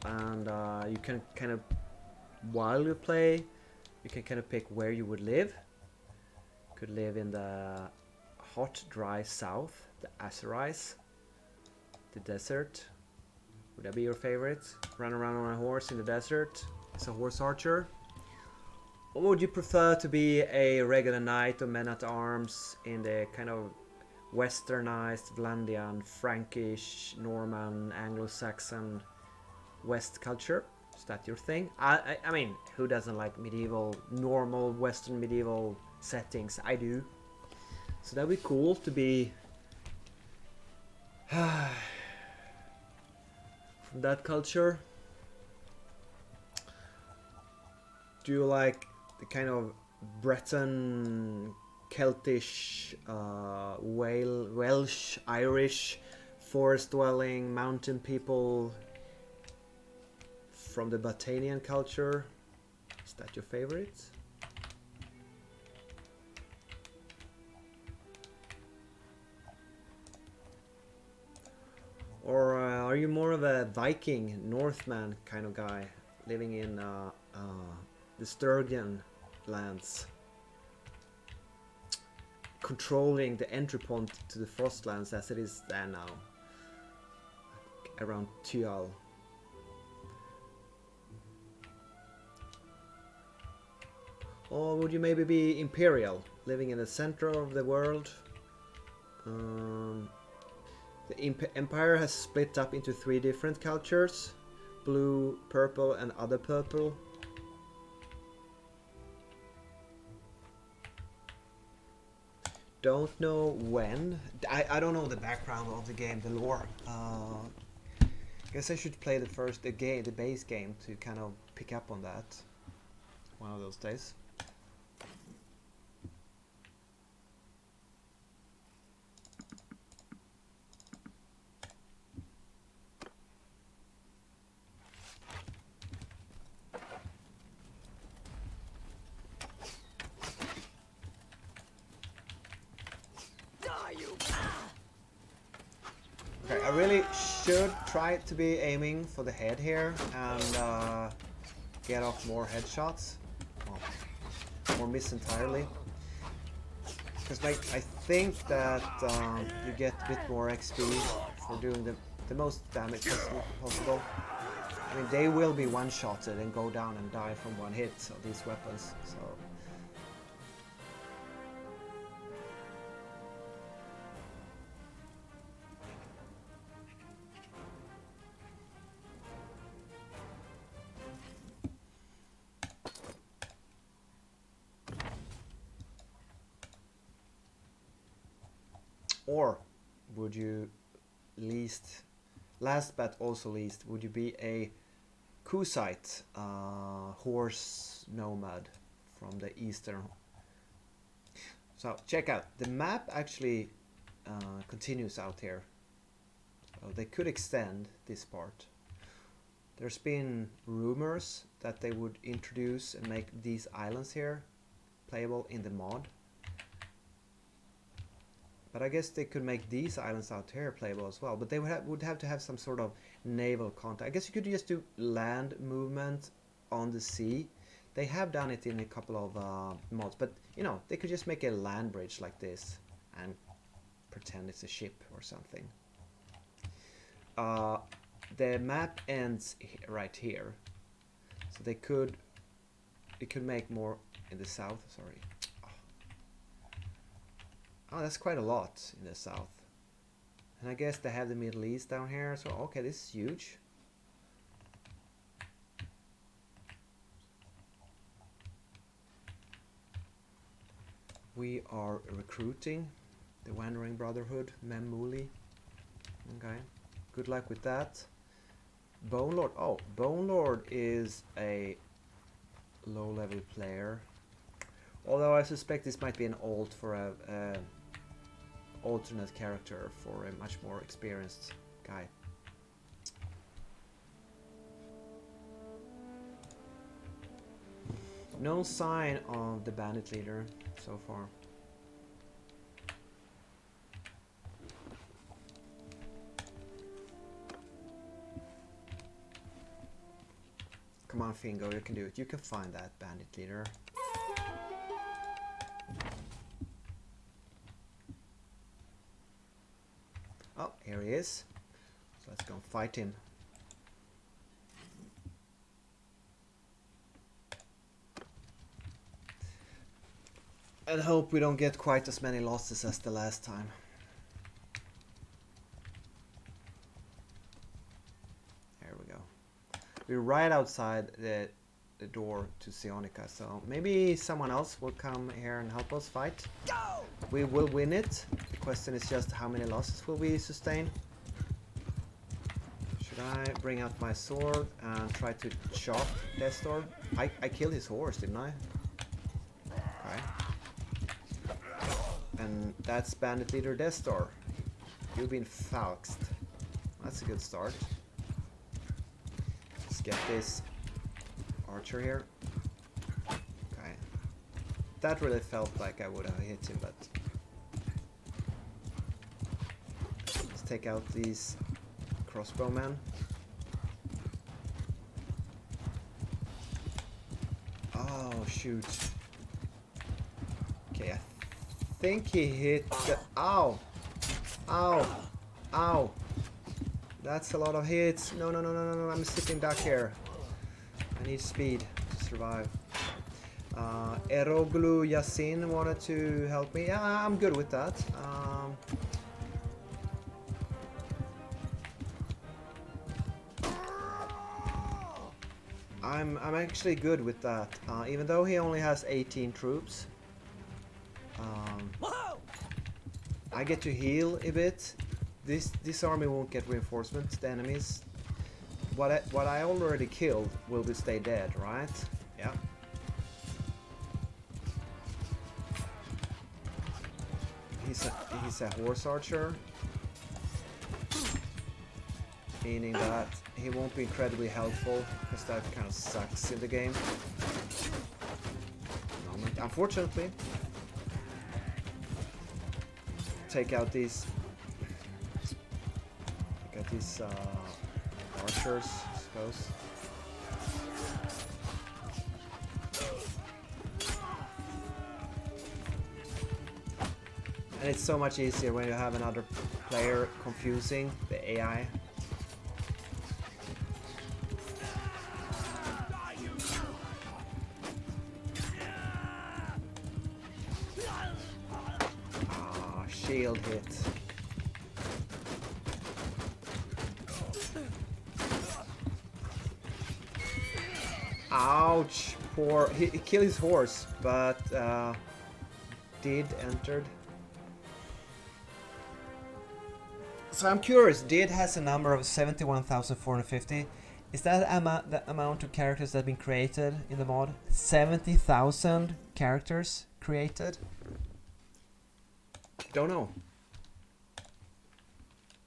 and you can kind of, while you play, you can kind of pick where you would live. You could live in the hot, dry south, the Azerais, the desert. Would that be your favorite? Run around on a horse in the desert? As a horse archer? Or would you prefer to be a regular knight or men-at-arms in the kind of westernized, Vlandian, Frankish, Norman, Anglo-Saxon West culture? Is that your thing? I mean, who doesn't like medieval, normal Western medieval settings? I do. So that'd be cool to be from that culture. Do you like the kind of Breton Celtish, Welsh, Irish, forest-dwelling mountain people from the Batanian culture. Is that your favorite? Or are you more of a Viking, Northman kind of guy, living in the Sturgeon lands, controlling the entry point to the Frostlands as it is there now, around Tual? Or would you maybe be Imperial, living in the center of the world? The Empire has split up into 3 different cultures: blue, purple, and other purple. Don't know when. I don't know the background of the game, the lore. Guess I should play the base game to kind of pick up on that one of those days. Okay, I really should try to be aiming for the head here and get off more headshots, or miss entirely. Because I think that you get a bit more XP for doing the most damage possible. I mean, they will be one-shotted and go down and die from one hit of these weapons, so... Or would you last but also least, would you be a Kusite horse nomad from the eastern? So check out, the map actually continues out here. So they could extend this part. There's been rumors that they would introduce and make these islands here playable in the mod. But I guess they could make these islands out here playable as well. But they would have to have some sort of naval contact. I guess you could just do land movement on the sea. They have done it in a couple of mods. But, you know, they could just make a land bridge like this and pretend it's a ship or something. The map ends right here. So they could make more in the south. Sorry. Oh, that's quite a lot in the south. And I guess they have the Middle East down here, so okay, this is huge. We are recruiting the Wandering Brotherhood, Memuli. Okay, good luck with that. Bone Lord. Oh, Bone Lord is a low-level player. Although I suspect this might be an alt for a alternate character for a much more experienced guy. No sign of the bandit leader so far. Come on, Fingo, you can do it. You can find that bandit leader. Oh, here he is. So let's go and fight him. And hope we don't get quite as many losses as the last time. There we go. We're right outside the door to Sionica, so maybe someone else will come here and help us fight. Go! We will win it. The question is just how many losses will we sustain? Should I bring out my sword and try to chop Destor? I killed his horse, didn't I? Okay. And that's Bandit Leader Destor. You've been falxed. That's a good start. Let's get this archer here. Okay. That really felt like I would have hit him, but... Let's take out these crossbowmen. Oh, shoot. Okay, I think he hit the... Ow! Ow! Ow! That's a lot of hits. No, no, no, no, no, no. I'm a sitting duck here. I need speed to survive. Eroglu Yasin wanted to help me. Yeah, I'm good with that. I'm actually good with that. Even though he only has 18 troops. I get to heal a bit. This army won't get reinforcements. The enemies, what I already killed will be stay dead, right? Yeah. He's a horse archer, meaning that he won't be incredibly helpful because that kind of sucks in the game. Unfortunately. Take out these archers, I suppose. And it's so much easier when you have another player confusing the AI. Ah, shield hit. Ouch! Poor. He killed his horse, but Did entered. So I'm curious. Did has a number of 71,450. Is that the amount of characters that have been created in the mod? 70,000 characters created? Don't know.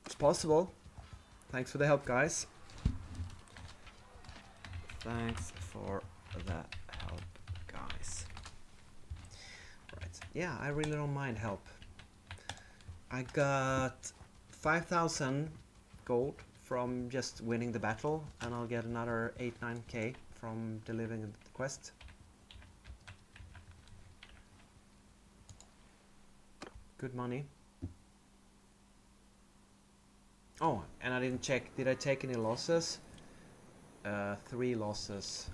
It's possible. Thanks for the help, guys. Thanks for that help, guys. Right. Yeah, I really don't mind help. I got 5,000 gold from just winning the battle, and I'll get another 8-9k from delivering the quest. Good money. Oh, and I didn't check. Did I take any losses? 3 losses.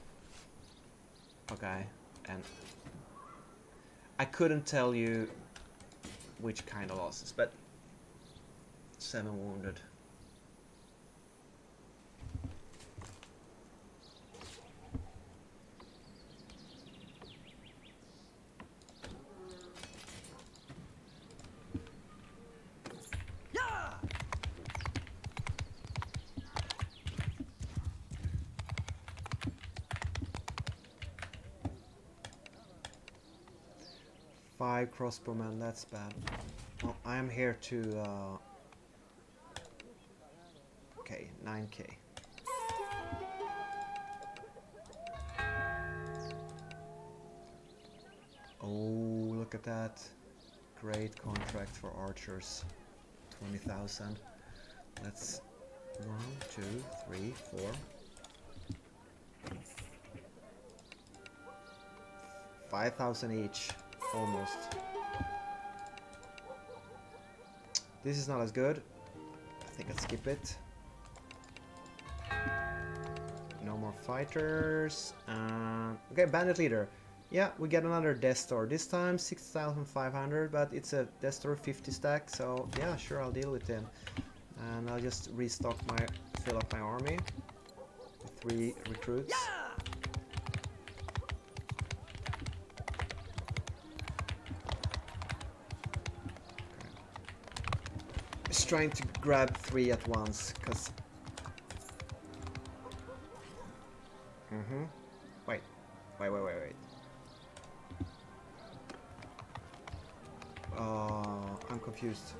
Okay, and I couldn't tell you which kind of losses, but 7 wounded. Five crossbowmen, that's bad. Well, I am here to... Okay, 9k. Oh, look at that. Great contract for archers. 20,000. That's 1, 2, 3, 4. 5,000 each. Almost. This is not as good. I think I'll skip it. No more fighters. Okay, bandit leader. Yeah, we get another Destor. This time 6,500, but it's a Destor 50 stack, so yeah, sure, I'll deal with him. And I'll just restock fill up my army with 3 recruits. Just trying to grab 3 at once, cause. Wait. I'm confused.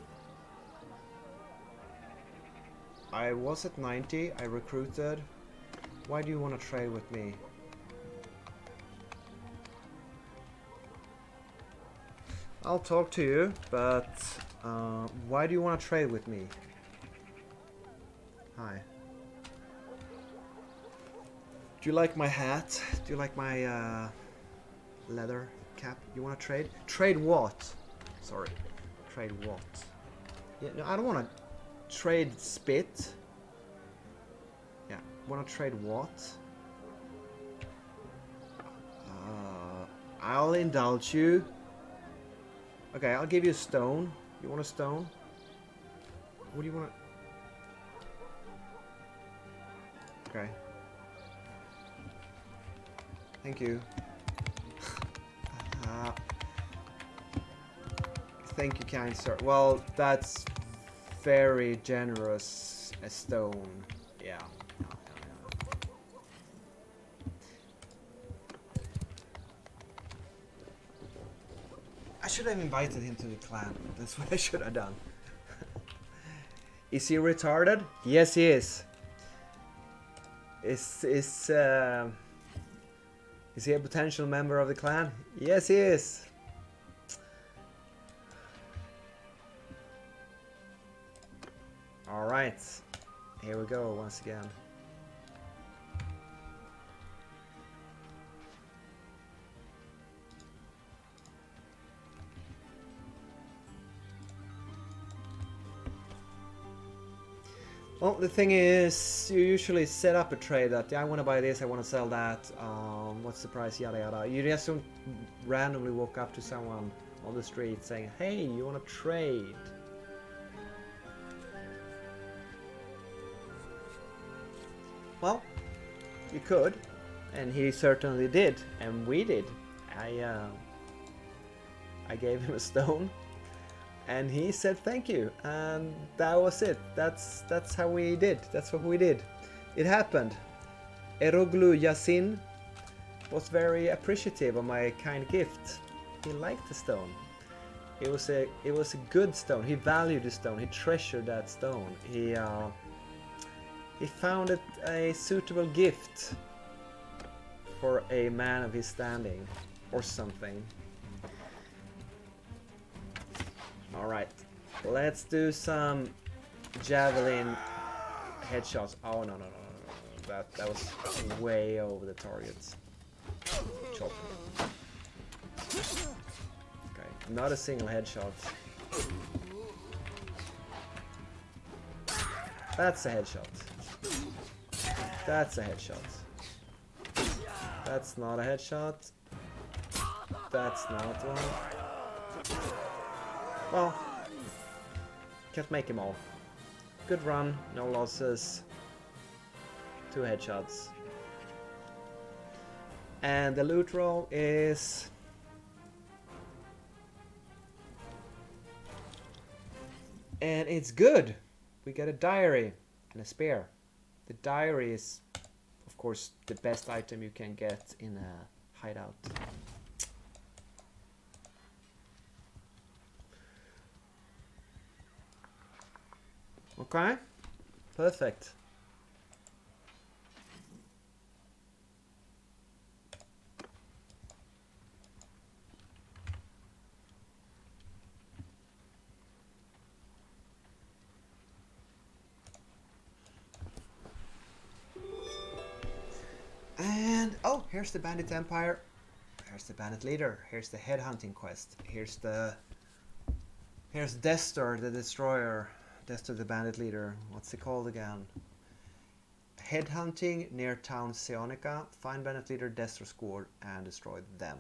I was at 90, I recruited. Why do you want to trade with me? I'll talk to you, but why do you want to trade with me? Hi. Do you like my hat? Do you like my leather cap? You want to trade? Trade what? Sorry. Trade what? Yeah, no, I don't want to trade spit. Yeah, want to trade what? I'll indulge you. Okay, I'll give you a stone. You want a stone? What do you want? Okay. Thank you. Thank you, kind sir. Well, that's very generous. A stone. Yeah. I should have invited him to the clan. That's what I should have done. Is he retarded? Yes, he is. Is he a potential member of the clan? Yes, he is. All right, here we go once again. Well, the thing is, you usually set up a trade that, yeah, I want to buy this, I want to sell that, what's the price, yada yada. You just don't randomly walk up to someone on the street saying, hey, you want to trade? Well, you could, and he certainly did, and we did. I gave him a stone. And he said thank you, and that was it. That's how we did. That's what we did. It happened. Eroglu Yasin was very appreciative of my kind gift. He liked the stone. It was a good stone. He valued the stone. He treasured that stone. He found it a suitable gift for a man of his standing, or something. Alright, let's do some javelin headshots. Oh, no. That was way over the targets. Chop. Okay, not a single headshot. That's a headshot. That's a headshot. That's not a headshot. That's not one. Well, can't make them all. Good run, no losses. 2 headshots. And the loot roll is... And it's good! We get a diary and a spear. The diary is, of course, the best item you can get in a hideout. Okay, perfect. And oh, here's the Bandit Empire. Here's the Bandit Leader. Here's the headhunting quest. Here's Destor the Destroyer. Destor the Bandit Leader. What's it called again? Headhunting near town Seonica. Find Bandit Leader, Destor Squad, and destroy them.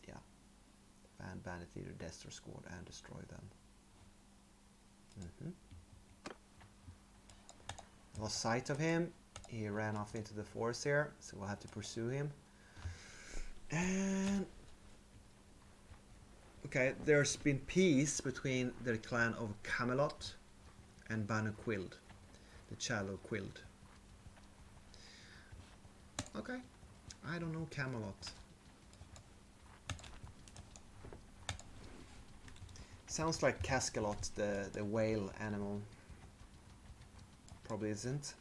Yeah. Find Bandit Leader, Destor Squad, and destroy them. Lost sight of him. He ran off into the forest here, so we'll have to pursue him. And okay, there's been peace between the clan of Camelot and Banu Quild, the Shallow Quild. Okay, I don't know Camelot. Sounds like Cascalot, the whale animal. Probably isn't.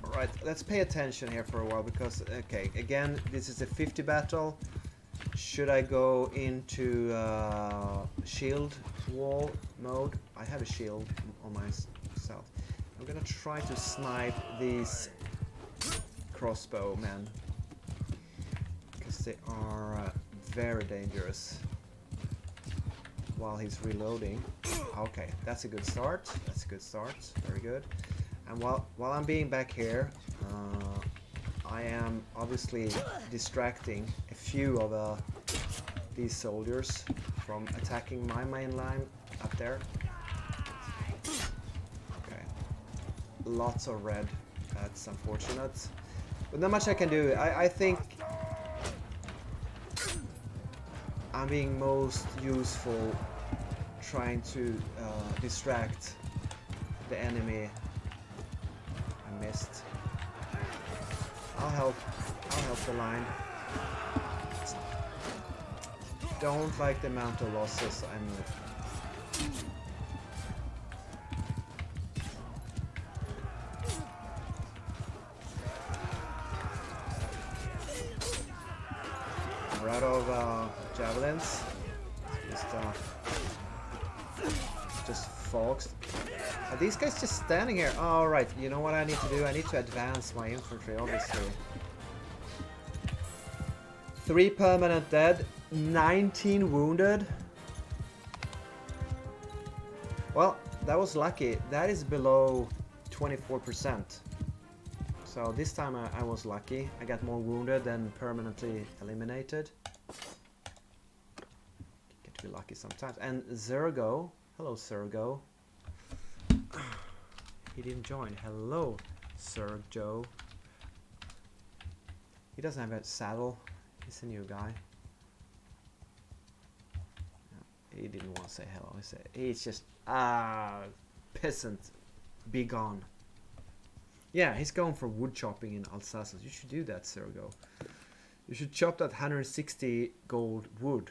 Alright, let's pay attention here for a while because, okay, again, this is a 50 battle. Should I go into shield wall mode? I have a shield on myself. I'm gonna try to snipe these crossbow men because they are very dangerous while he's reloading. Okay, that's a good start. That's a good start. Very good. And while I'm being back here, I am obviously distracting a few of these soldiers from attacking my main line up there. Okay, lots of red. That's unfortunate, but not much I can do. I think I'm being most useful trying to distract the enemy. I missed. I'll help the line. Don't like the amount of losses I'm we're out of javelins. Just fogs. Are these guys just standing here? Oh, right. You know what I need to do? I need to advance my infantry, obviously. 3 permanent dead. 19 wounded. Well, that was lucky. That is below 24%. So this time I was lucky. I got more wounded than permanently eliminated. Get to be lucky sometimes. And Zergo. Hello, Zergo. He didn't join. Hello, Sergio. He doesn't have a saddle. He's a new guy. He didn't want to say hello. He said he's just peasant. Be gone. Yeah, he's going for wood chopping in Alsace. You should do that, Sergo. You should chop that 160 gold wood,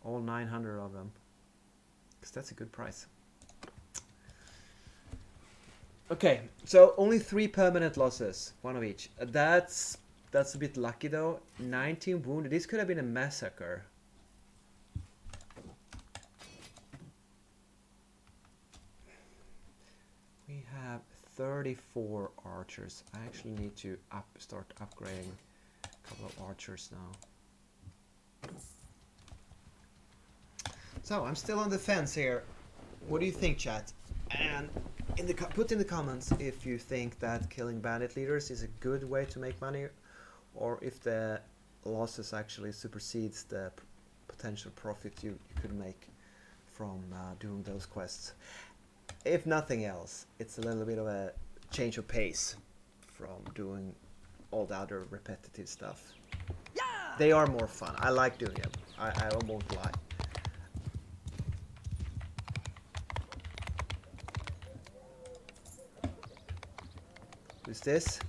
all 900 of them, because that's a good price. Okay, so only 3 permanent losses, 1 of each. That's a bit lucky though. 19 wounded. This could have been a massacre. We have 34 archers. I actually need to start upgrading a couple of archers now. So I'm still on the fence here. What do you think, chat? And put in the comments if you think that killing bandit leaders is a good way to make money, or if the losses actually supersedes the potential profit you could make from doing those quests. If nothing else, it's a little bit of a change of pace from doing all the other repetitive stuff. Yeah! They are more fun. I like doing them. I won't lie. Who's this?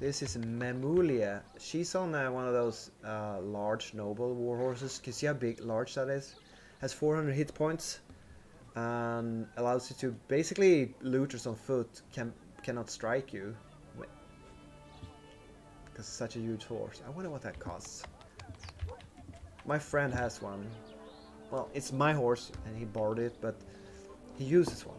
This is Memulia. She's on one of those large noble war horses. Can you see how big, large that is? Has 400 hit points. And allows you to basically looters on foot cannot strike you because it's such a huge horse. I wonder what that costs. My friend has one. Well, it's my horse and he borrowed it, but he uses one.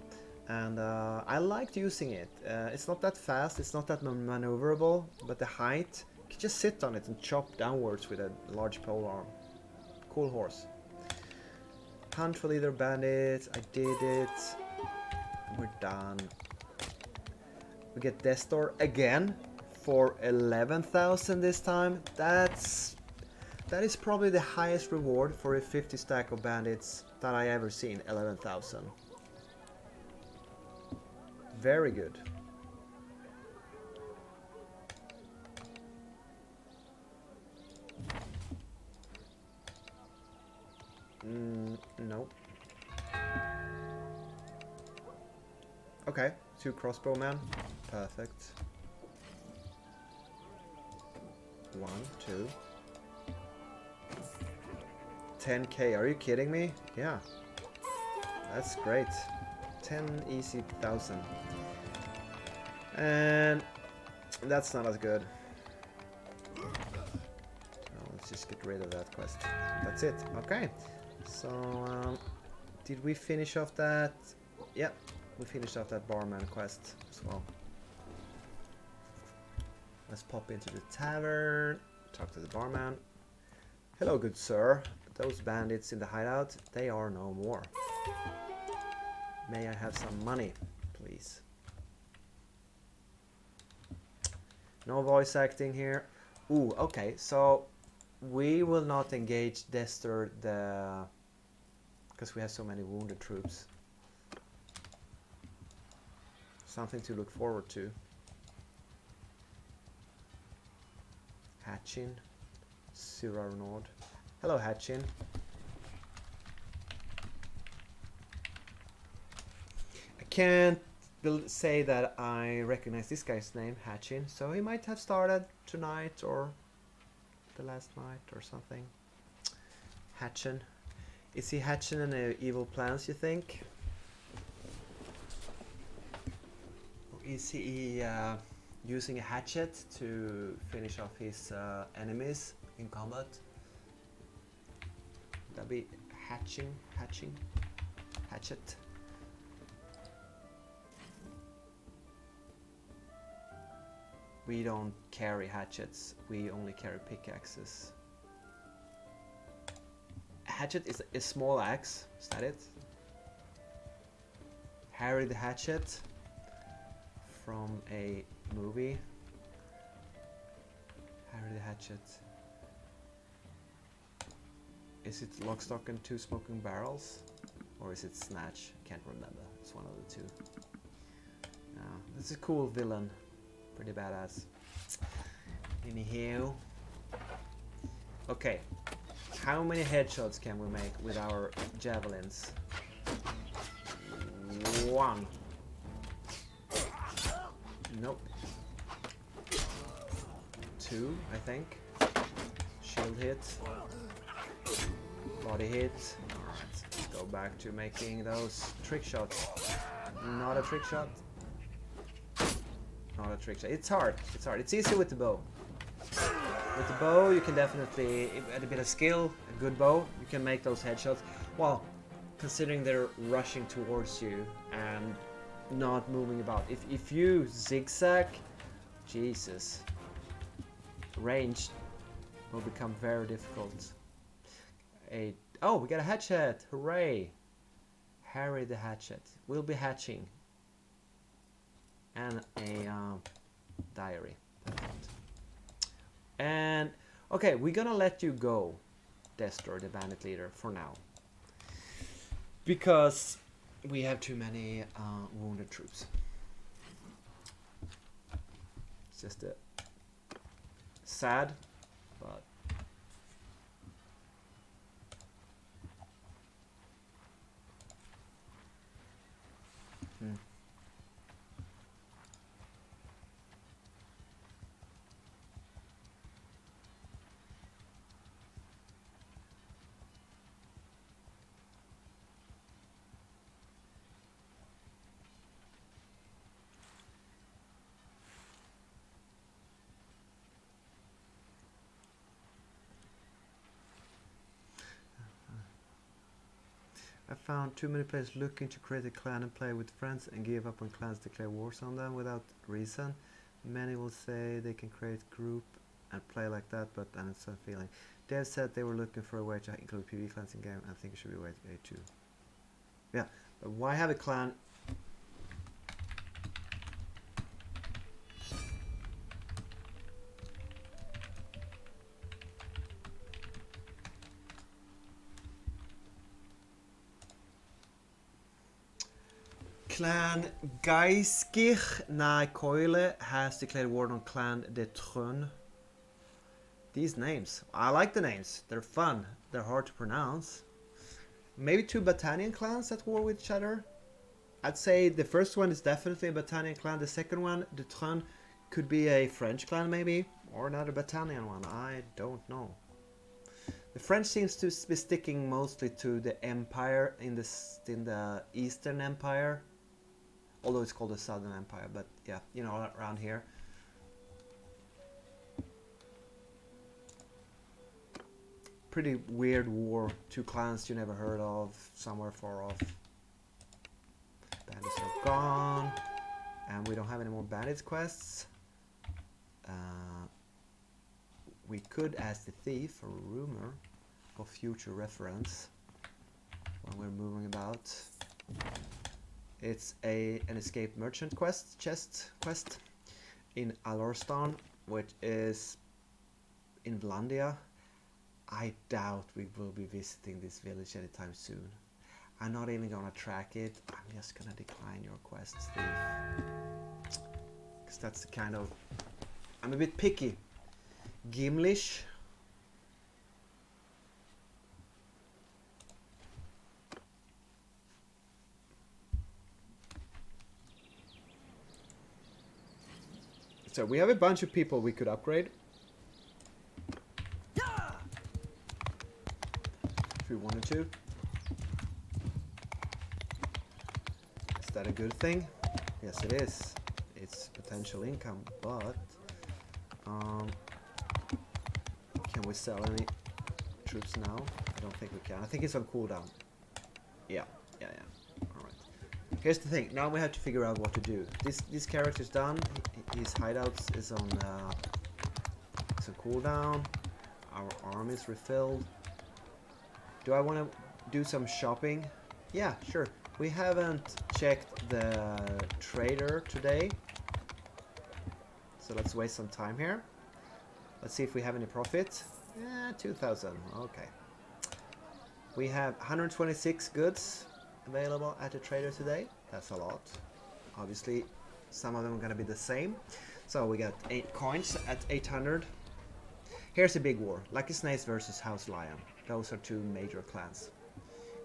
And I liked using it. It's not that fast, it's not that maneuverable, but the height, you can just sit on it and chop downwards with a large pole arm. Cool horse. Hunt for leader bandits. I did it. We're done. We get Destor again for 11,000 this time. That is probably the highest reward for a 50 stack of bandits that I ever seen. 11,000. Very good. Nope. Okay, 2 crossbowmen. Perfect. 1, 2. 10k, are you kidding me? Yeah. That's great. 10 easy 1000. And that's not as good. No, let's just get rid of that quest. That's it. Okay. So, did we finish off that? Yeah, we finished off that barman quest as well. Let's pop into the tavern, talk to the barman. Hello, good sir. Those bandits in the hideout, they are no more. May I have some money, please? No voice acting here. Ooh, okay, so we will not engage Dester the... because we have so many wounded troops. Something to look forward to. Hatchin. Sirarnord. Hello, Hatchin. I can't say that I recognize this guy's name, Hatchin, so he might have started tonight or the last night or something. Hatchin. Is he hatching any evil plans, you think? Or is he using a hatchet to finish off his enemies in combat? That'd be hatchet. We don't carry hatchets, we only carry pickaxes. Hatchet is a small axe, is that it? Harry the Hatchet from a movie. Harry the Hatchet. Is it Lock, Stock and Two Smoking Barrels? Or is it Snatch? Can't remember. It's one of the two. This is a cool villain. Pretty badass. Anyhow. Okay. How many headshots can we make with our javelins? 1. Nope. 2, I think. Shield hit. Body hit. Alright, let's go back to making those trick shots. Not a trick shot. Not a trick shot. It's hard. It's hard. It's easy with the bow. With the bow, you can definitely, at a bit of skill, a good bow, you can make those headshots. Well, considering they're rushing towards you and not moving about. If you zigzag, Jesus, range will become very difficult. Oh, we got a hatchet! Hooray! Harry the Hatchet. We'll be hatching. And a diary. And okay, we're gonna let you go, Destor, the bandit leader, for now, because we have too many wounded troops. It's just sad, but I found too many players looking to create a clan and play with friends and give up when clans declare wars on them without reason. Many will say they can create group and play like that, but then it's a feeling. Dev said they were looking for a way to include PvE clans in game. I think it should be a way too. Yeah, but why have a clan? Clan Geiskir Koile has declared war on Clan de Trun. These names, I like the names. They're fun. They're hard to pronounce. Maybe 2 Battanian clans at war with each other. I'd say the first one is definitely a Battanian clan. The second one, the Tron, could be a French clan maybe, or another Battanian one. I don't know. The French seems to be sticking mostly to the Empire in the Eastern Empire, although it's called the Southern Empire. But yeah, you know, around here. Pretty weird war. Two clans you never heard of, somewhere far off. Bandits are gone, and we don't have any more bandits quests. We could ask the thief for a rumor for future reference when we're moving about. It's an escaped merchant chest quest in Alorstan, which is in Vlandia. I doubt we will be visiting this village anytime soon. I'm not even gonna track it. I'm just gonna decline your quest, Steve. Because that's the kind of... I'm a bit picky. Gimlish. So we have a bunch of people we could upgrade. If we wanted to. Is that a good thing? Yes, it is. It's potential income, but can we sell any troops now? I don't think we can. I think it's on cooldown. Yeah. Alright. Here's the thing. Now we have to figure out what to do. This character's done. His hideouts is on cooldown. Our army is refilled. Do I want to do some shopping? Yeah, sure. We haven't checked the trader today. So let's waste some time here. Let's see if we have any profit. 2,000. Okay. We have 126 goods available at the trader today. That's a lot. Obviously, some of them are going to be the same. So we got 8 coins at 800. Here's a big war. Lucky Snakes versus House Lion. Those are two major clans.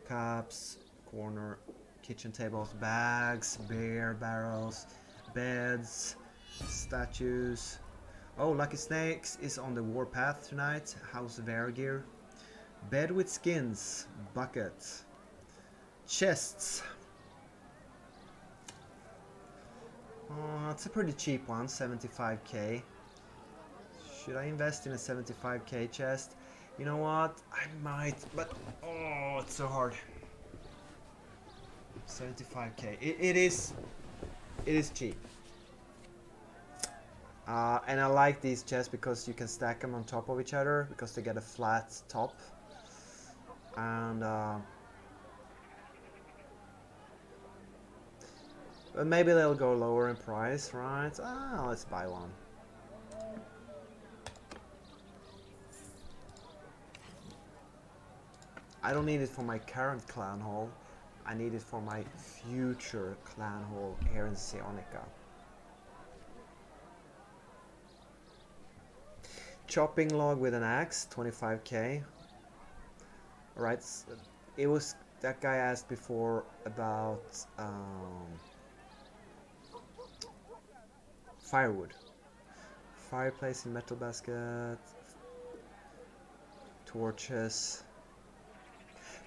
Cups, corner, kitchen tables, bags, beer barrels, beds, statues. Oh, Lucky Snakes is on the warpath tonight. House Vergir. Bed with skins. Bucket. Chests. Oh, it's a pretty cheap one. 75k. Should I invest in a 75k chest? You know what? I might, but oh, it's so hard. 75k. It is cheap. And I like these chests because you can stack them on top of each other because they get a flat top. And but maybe they'll go lower in price, right? Ah, let's buy one. I don't need it for my current clan hall. I need it for my future clan hall here in Sionica. Chopping log with an axe, 25k. Alright, it was that guy asked before about firewood. Fireplace in metal basket. Torches.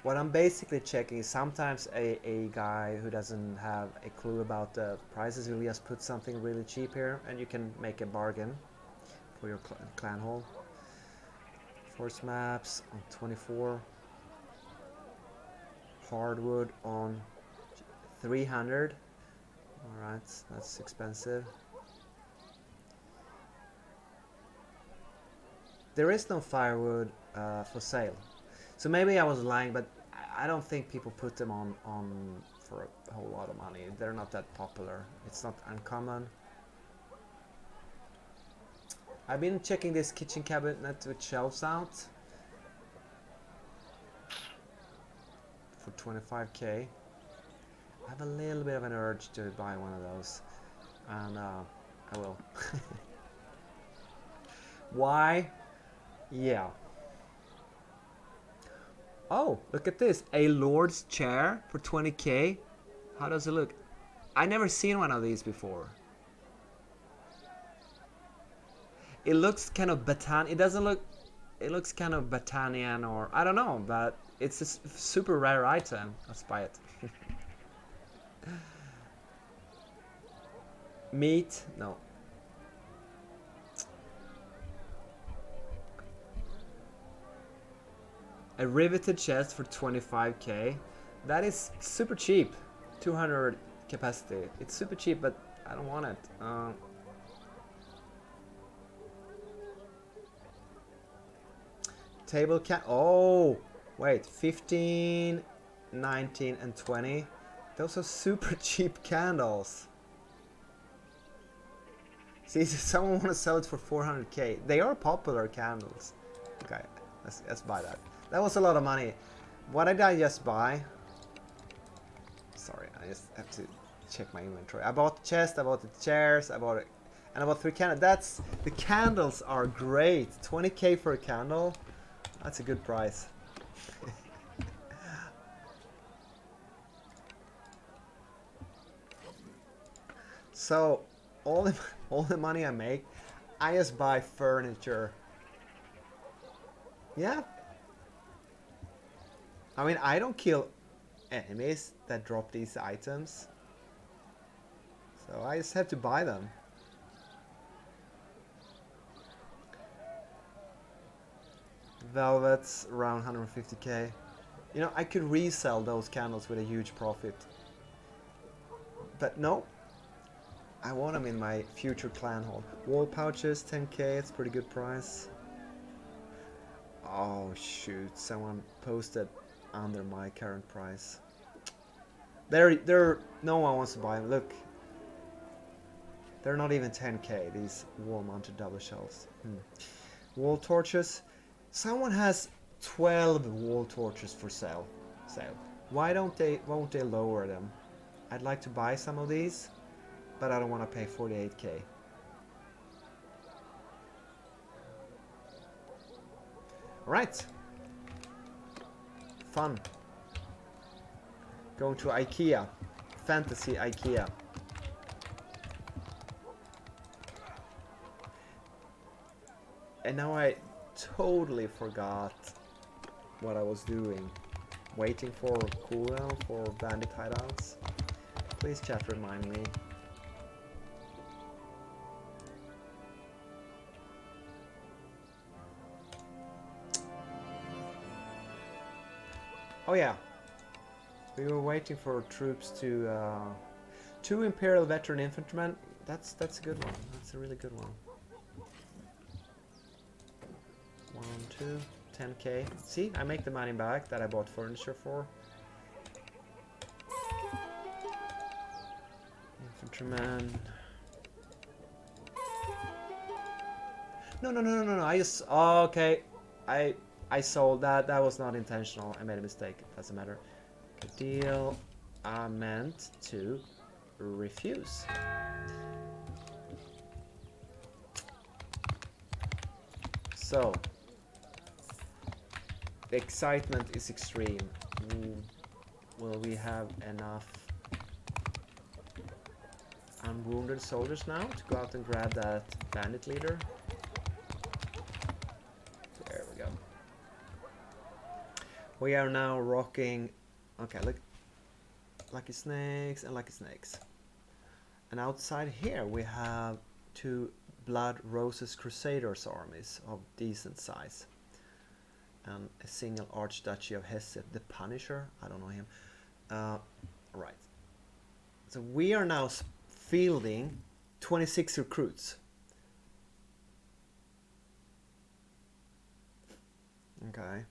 What I'm basically checking is sometimes a guy who doesn't have a clue about the prices will just put something really cheap here and you can make a bargain for your clan hall. Force maps on 24. Hardwood on 300. Alright, that's expensive. There is no firewood for sale. So maybe I was lying, but I don't think people put them on for a whole lot of money. They're not that popular. It's not uncommon. I've been checking this kitchen cabinet with shelves out for 25k. I have a little bit of an urge to buy one of those, and I will. Why? Yeah. Oh, look at this. A lord's chair for 20k. How does it look? I never seen one of these before. It looks kind of it doesn't look, it looks kind of Batanian, or I don't know, but it's a super rare item. Let's buy it. Meat? No. A riveted chest for 25k. That is super cheap. 200 capacity. It's super cheap, but I don't want it. Table can. Oh, wait. 15, 19, and 20. Those are super cheap candles. See, someone want to sell it for 400k. They are popular candles. Okay, let's buy that. That was a lot of money. What did I just buy? Sorry, I just have to check my inventory. I bought the chest, I bought the chairs, I bought it, and I bought 3 candles. The candles are great. 20k for a candle. That's a good price. So all the money I make, I just buy furniture. Yeah. I mean, I don't kill enemies that drop these items, so I just have to buy them. Velvet's around 150k. You know, I could resell those candles with a huge profit. But no, I want them in my future clan hall. Wall pouches, 10k, it's a pretty good price. Oh shoot, someone posted under my current price. No one wants to buy them. Look, they're not even 10k, these wall mounted double shells. Wall torches. Someone has 12 wall torches for sale. Why won't they lower them? I'd like to buy some of these, but I don't want to pay 48k. Alright. Fun. Going to IKEA. Fantasy IKEA. And now I totally forgot what I was doing. Waiting for cooldown for bandit hideouts. Please chat remind me. Oh yeah, we were waiting for troops to 2 Imperial Veteran Infantrymen. That's a good one. That's a really good one. 1, 2, 10k. See, I make the money back that I bought furniture for. Infantryman. No. I just. Oh, okay. I sold that. That was not intentional. I made a mistake. Doesn't matter. Okay, deal. I meant to refuse. So the excitement is extreme. Will we have enough unwounded soldiers now to go out and grab that bandit leader? There we go. We are now rocking. Okay, look. Lucky snakes and lucky snakes. And outside here we have 2 Blood Roses Crusaders armies of decent size. And a single Archduchy of Hesse, the Punisher. I don't know him. Right. So we are now fielding 26 recruits. Okay.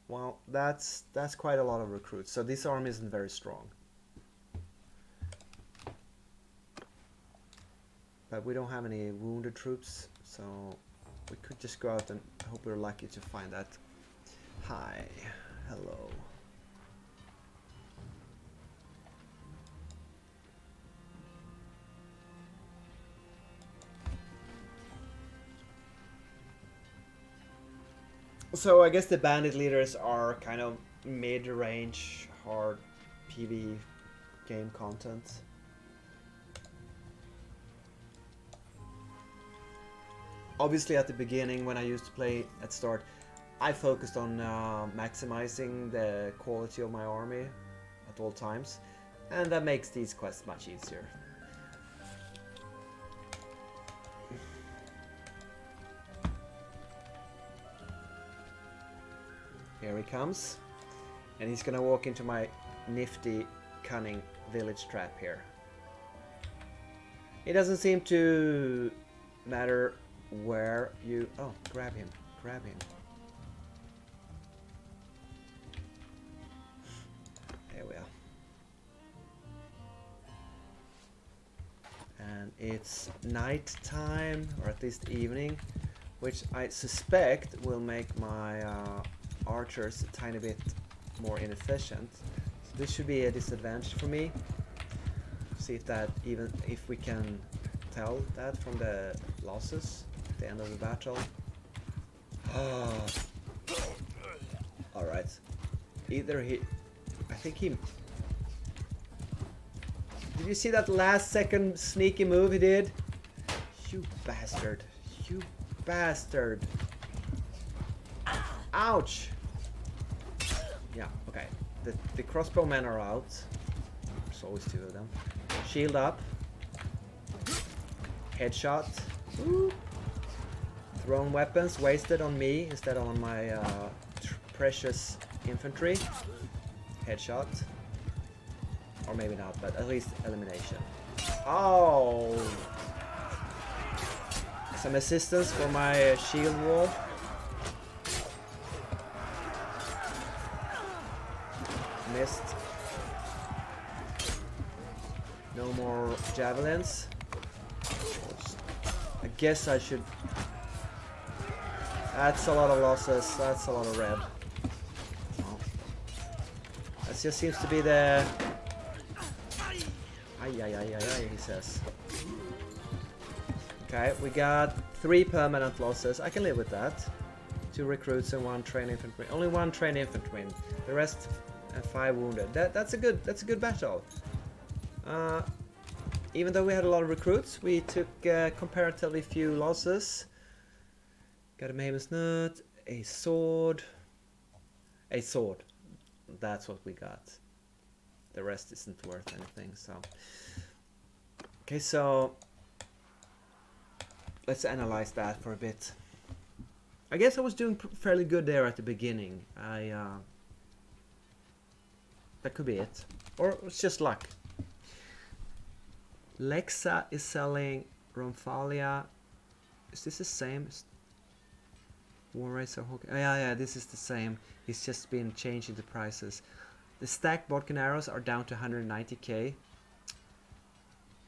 Well, that's quite a lot of recruits. So this army isn't very strong. But we don't have any wounded troops, so we could just go out and hope we're lucky to find that. Hi. Hello. So I guess the bandit leaders are kind of mid-range, hard PV game content. Obviously at the beginning when I used to play at start, I focused on maximizing the quality of my army at all times, and that makes these quests much easier. Here he comes, and he's gonna walk into my nifty, cunning village trap here. It doesn't seem to matter where you... Oh, grab him, grab him. There we are. And it's night time, or at least evening, which I suspect will make my archers a tiny bit more inefficient. So this should be a disadvantage for me. See if that, even if we can tell that from the losses at the end of the battle. Oh. Alright. Either he... I think he... Did you see that last second sneaky move he did? You bastard. You bastard. Ouch! Yeah, okay. The crossbow men are out. There's always two of them. Shield up. Headshot. Woo. Thrown weapons wasted on me instead of on my precious infantry. Headshot. Or maybe not, but at least elimination. Oh! Some assistance for my shield wall. Missed. No more javelins. I guess I should... That's a lot of losses. That's a lot of red. Oh. That just seems to be the... Ay, he says. Okay, we got 3 permanent losses. I can live with that. 2 recruits and 1 trained infantry. Only 1 trained infantry. The rest 5 wounded. That's a good battle. Even though we had a lot of recruits, we took comparatively few losses. Got a Maven's Nut, a sword. A sword. That's what we got. The rest isn't worth anything, so... Okay, so... Let's analyze that for a bit. I guess I was doing fairly good there at the beginning. That could be it. Or it's just luck. Lexa is selling Romphalia. Is this the same? War Racer Hawk. Oh, yeah, this is the same. It's just been changing the prices. The stacked Bodkin arrows are down to 190k.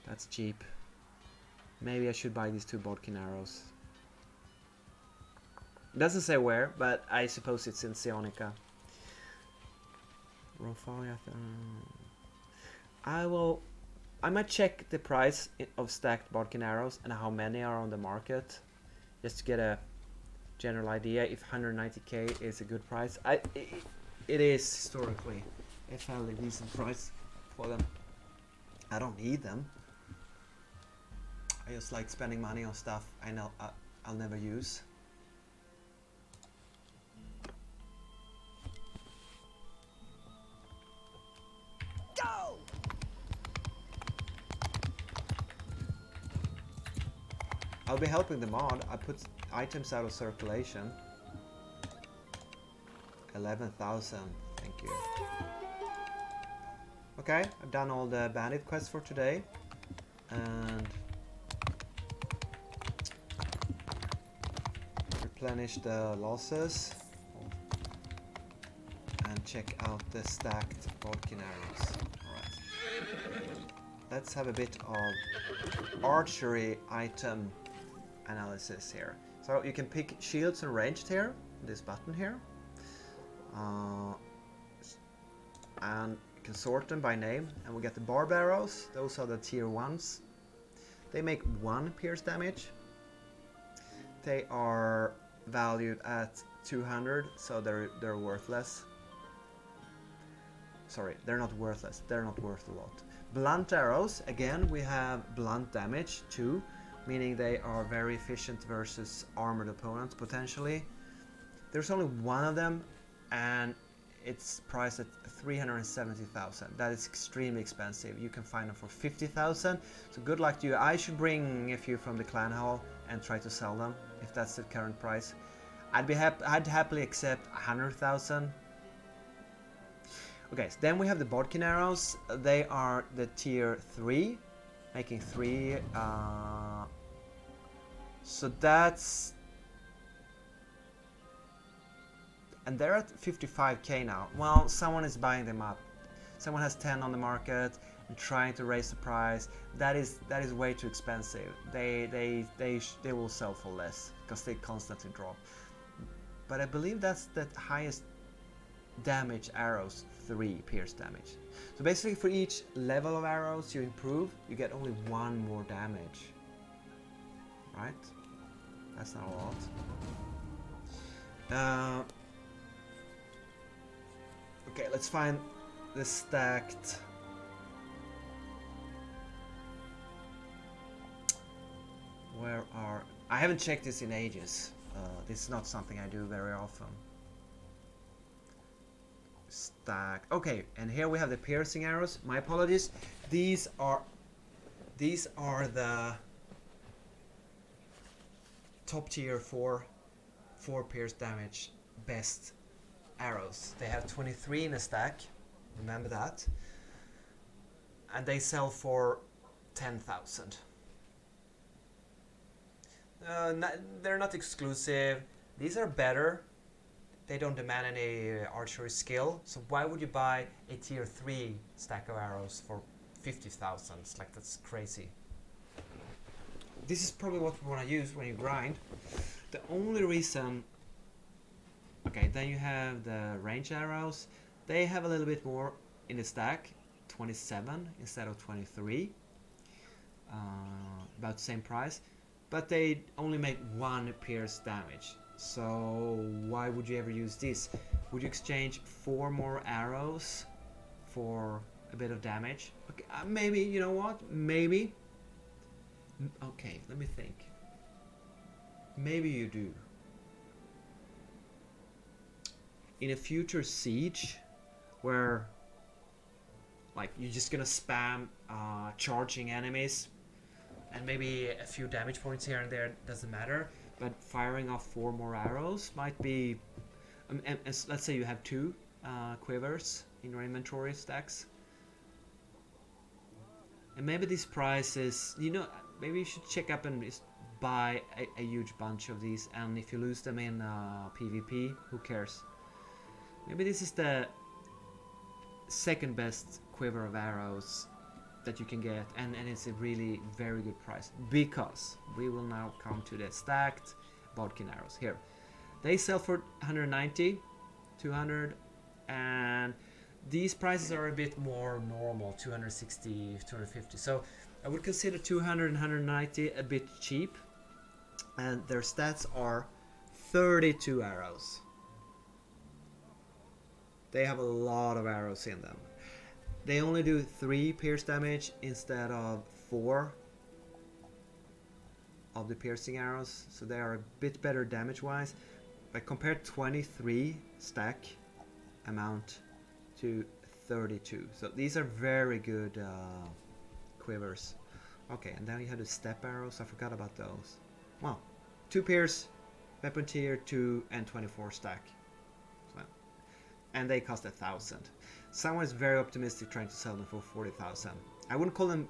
That's cheap. Maybe I should buy these 2 Bodkin arrows. It doesn't say where, but I suppose it's in Sionica. Romphalia. I might check the price of stacked Bodkin arrows and how many are on the market, just to get a general idea if 190k is a good price. It is historically a fairly decent price for them. I don't need them. I just like spending money on stuff I know I'll never use. Go! I'll be helping the mod. I put items out of circulation. 11,000. Thank you. Okay, I've done all the bandit quests for today. And replenish the losses. And check out the stacked Bodkin arrows. Alright. Let's have a bit of archery item analysis here. So you can pick shields and ranged here, this button here. And you can sort them by name, and we get the barb arrows. Those are the tier 1s. They make 1 pierce damage. They are valued at 200, so they're worthless. Sorry, they're not worthless. They're not worth a lot. Blunt arrows, again, we have blunt damage 2. meaning they are very efficient versus armored opponents potentially. There's only one of them, and it's priced at 370,000. That is extremely expensive. You can find them for 50,000. So good luck to you. I should bring a few from the clan hall and try to sell them if that's the current price. I'd happily accept 100,000. Okay, so then we have the Bodkin arrows. They are the tier 3, making 3. So that's... And they're at 55k now. Well, someone is buying them up. Someone has 10 on the market and trying to raise the price. That is way too expensive. They will sell for less because they constantly drop. But I believe that's the highest damage arrows, 3 pierce damage. So basically for each level of arrows you improve, you get only 1 more damage. Right? That's not a lot. Okay, let's find the stacked... Where are... I haven't checked this in ages. This is not something I do very often. Stack. Okay, and here we have the piercing arrows. My apologies. These are the top tier 4 pierce damage best arrows. They have 23 in a stack. Remember that. And they sell for 10,000. They're not exclusive. These are better. They don't demand any archery skill. So why would you buy a tier 3 stack of arrows for 50,000? Like, that's crazy. This is probably what we want to use when you grind. The only reason... Okay, then you have the range arrows. They have a little bit more in the stack. 27 instead of 23. About the same price. But they only make 1 pierce damage. So why would you ever use this? Would you exchange 4 more arrows for a bit of damage? Okay, maybe, you know what? Maybe. Okay, let me think. Maybe you do. In a future siege where like you're just gonna spam charging enemies and maybe a few damage points here and there, doesn't matter, but firing off 4 more arrows might be and let's say you have 2 quivers in your inventory stacks, and maybe this price is, you know, maybe you should check up and buy a huge bunch of these, and if you lose them in PvP, who cares? Maybe this is the second best quiver of arrows that you can get, and it's a really very good price, because we will now come to the stacked Bodkin arrows. Here they sell for 190, 200, and these prices are a bit more normal, 260, 250. So I would consider 200 and 190 a bit cheap, and their stats are 32 arrows. They have a lot of arrows in them. They only do 3 pierce damage instead of 4 of the piercing arrows, so they are a bit better damage wise, but compared 23 stack amount to 32, so these are very good quivers. Okay, and then you have the step arrows. I forgot about those. Well, 2 pierce, weapon tier 2 and 24 stack, and they cost 1,000. Someone is very optimistic trying to sell them for 40,000. I wouldn't call them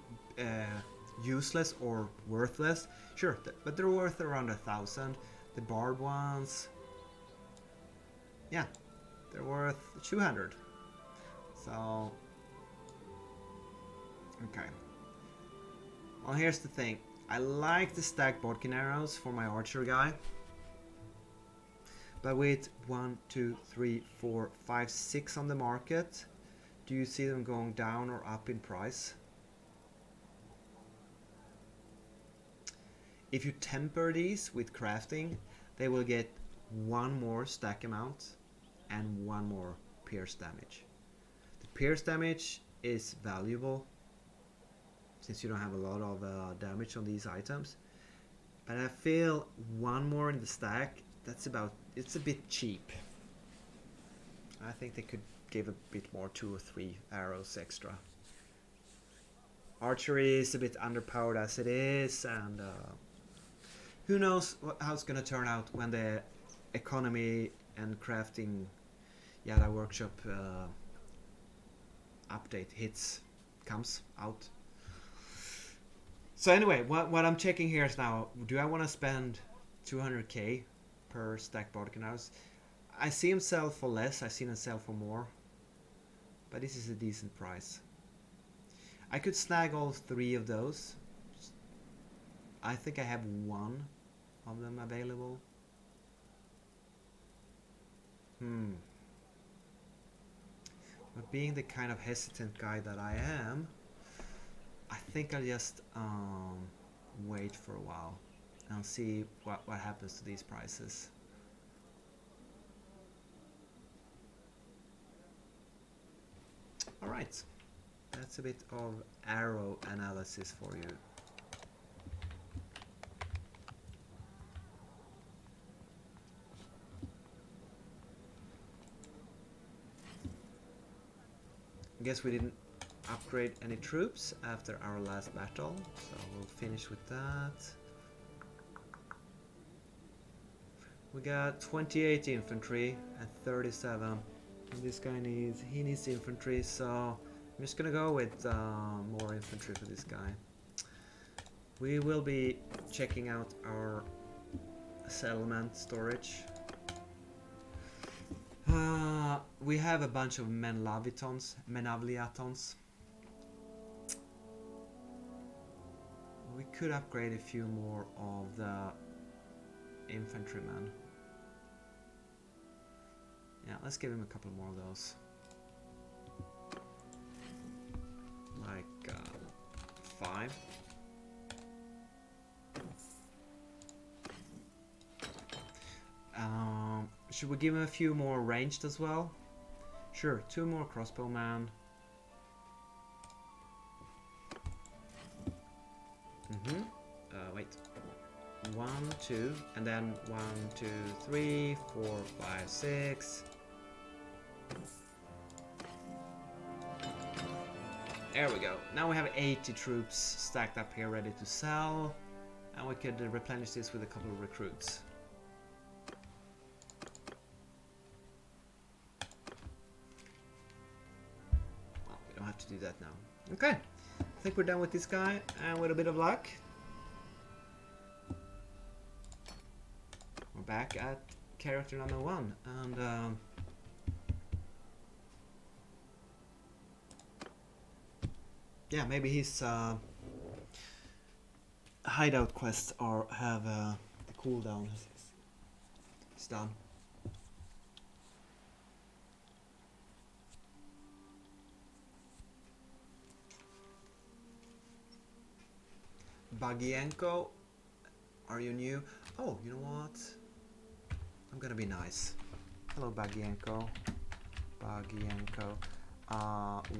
useless or worthless, sure, but they're worth around 1,000. The barred ones, yeah, they're worth 200. So, okay. Well, here's the thing. I like the stacked Bodkin arrows for my archer guy. But with 1, 2, 3, 4, 5, 6 on the market, do you see them going down or up in price? If you temper these with crafting, they will get 1 more stack amount and 1 more pierce damage. The pierce damage is valuable since you don't have a lot of damage on these items. But I feel one more in the stack, it's a bit cheap. I think they could give a bit more, 2 or 3 arrows extra. Archery is a bit underpowered as it is, and who knows how it's gonna turn out when the economy and crafting Yada Workshop update comes out. So anyway, what I'm checking here is now, do I want to spend 200k per stack Bardic Arrows? I see him sell for less, I've seen him sell for more, but this is a decent price. I could snag all 3 of those. I think I have 1 of them available. But being the kind of hesitant guy that I am, I think I'll just wait for a while and see what happens to these prices. Alright, that's a bit of arrow analysis for you. Guess we didn't upgrade any troops after our last battle, so we'll finish with that. We got 28 infantry and 37. And this guy needs infantry, so I'm just gonna go with more infantry for this guy. We will be checking out our settlement storage. We have a bunch of Menavliatons. We could upgrade a few more of the infantrymen. Yeah, let's give him a couple more of those. Like 5. Should we give him a few more ranged as well? Sure, 2 more crossbowmen. Wait. 1, 2, and then 1, 2, 3, 4, 5, 6. There we go. Now we have 80 troops stacked up here ready to sell, and we could replenish this with a couple of recruits. To do that now. Okay, I think we're done with this guy, and with a bit of luck we're back at character number 1, and yeah, maybe his hideout quests have the cooldown is done. Bagienko, are you new? Oh, you know what? I'm gonna be nice. Hello, Bagienko.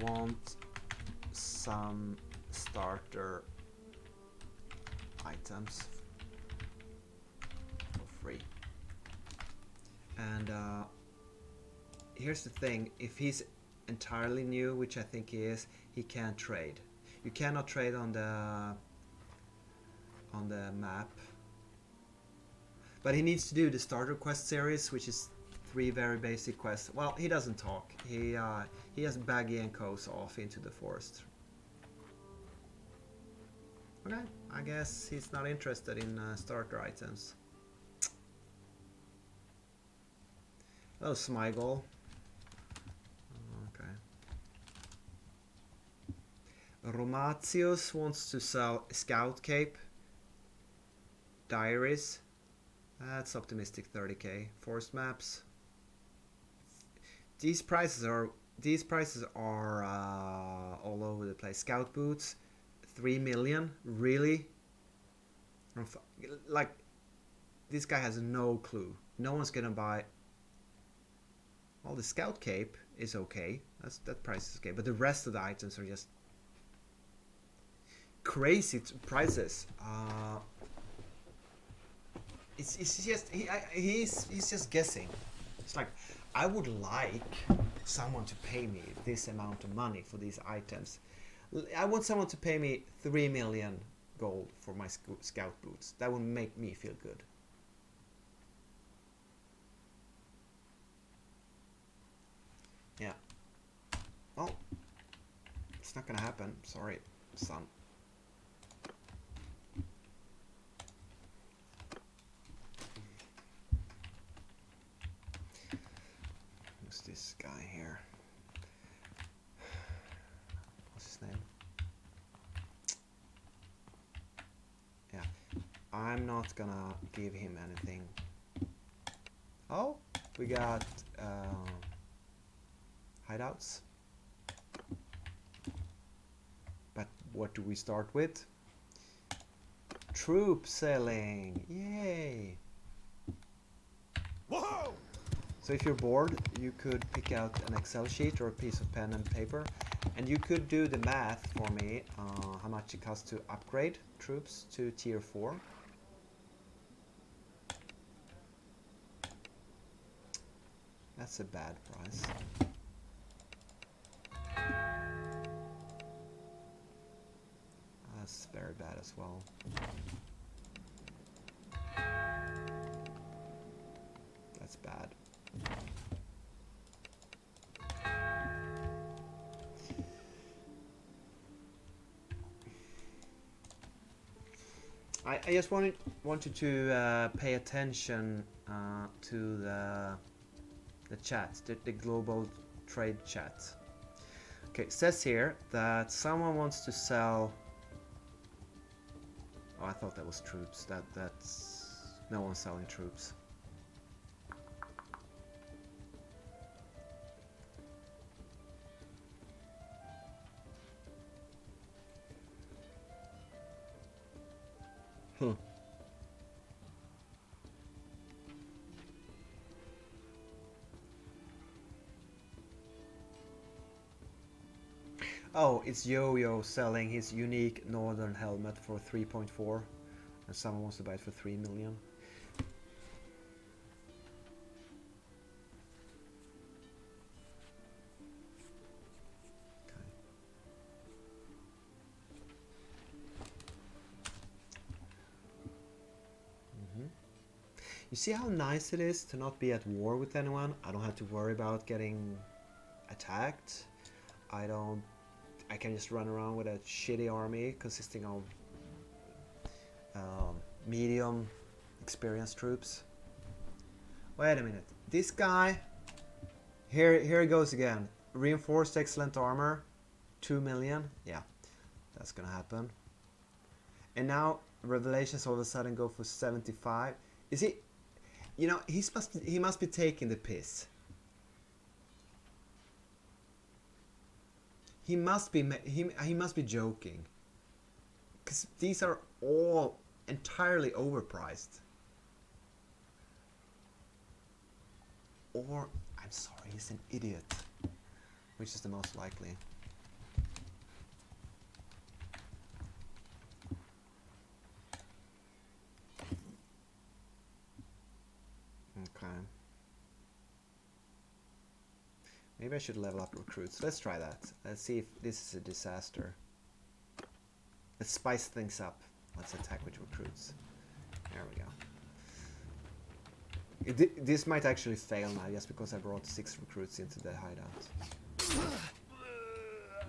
Want some starter items for free. And here's the thing: if he's entirely new, which I think he is, he can't trade. You cannot trade on the map, but he needs to do the starter quest series, which is 3 very basic quests. Well, he doesn't talk. He has Baggy and Co's off into the forest. Okay, I guess he's not interested in starter items. Hello, Smigel. Okay. Romatius wants to sell Scout Cape. Diaries, that's optimistic, 30k. Forest maps. These prices are all over the place. Scout boots, 3 million, really? Like, this guy has no clue. No one's gonna buy. Well, the Scout Cape is okay. That price is okay, but the rest of the items are just crazy prices. It's just he's just guessing. It's like, I would like someone to pay me this amount of money for these items. I want someone to pay me 3 million gold for my scout boots. That would make me feel good. Yeah. Oh, it's not gonna happen. Sorry, son. Who's this guy here? What's his name? Yeah, I'm not gonna give him anything. Oh, we got hideouts. But what do we start with? Troop selling! Yay! Whoa! So if you're bored, you could pick out an Excel sheet or a piece of pen and paper, and you could do the math for me, how much it costs to upgrade troops to tier 4. That's a bad price. That's very bad as well. That's bad. I just wanted to pay attention to the chat, the global trade chat. Okay, it says here that someone wants to sell. Oh, I thought that was troops. That's no one's selling troops. Oh, it's Yo-Yo selling his unique northern helmet for 3.4, and someone wants to buy it for 3 million. Okay. You see how nice it is to not be at war with anyone? I don't have to worry about getting attacked. I can just run around with a shitty army consisting of medium experienced troops. Wait a minute. This guy, here it goes again. Reinforced excellent armor, 2 million. Yeah, that's gonna happen. And now Revelations all of a sudden go for 75. Is he? You know, he must be taking the piss. He must be joking, because these are all entirely overpriced. Or, I'm sorry, he's an idiot, which is the most likely. Okay. Maybe I should level up recruits. Let's try that. Let's see if this is a disaster. Let's spice things up. Let's attack with recruits. There we go. This might actually fail now, just because I brought 6 recruits into the hideout.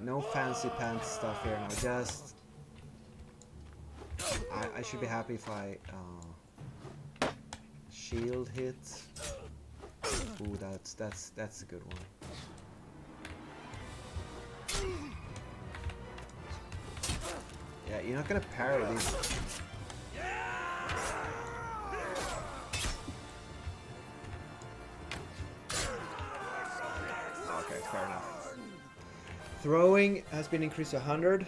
No fancy pants stuff here now. Just I should be happy if I shield hit. Ooh, that's a good one. Yeah, you're not gonna parry these. Okay, fair enough. Throwing has been increased to 100.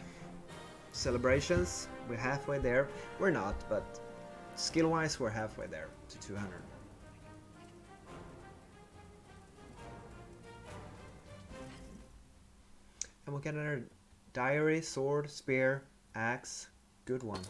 Celebrations, we're halfway there. We're not, but skill-wise, we're halfway there to 200. And we'll get another diary, sword, spear, axe. Good one.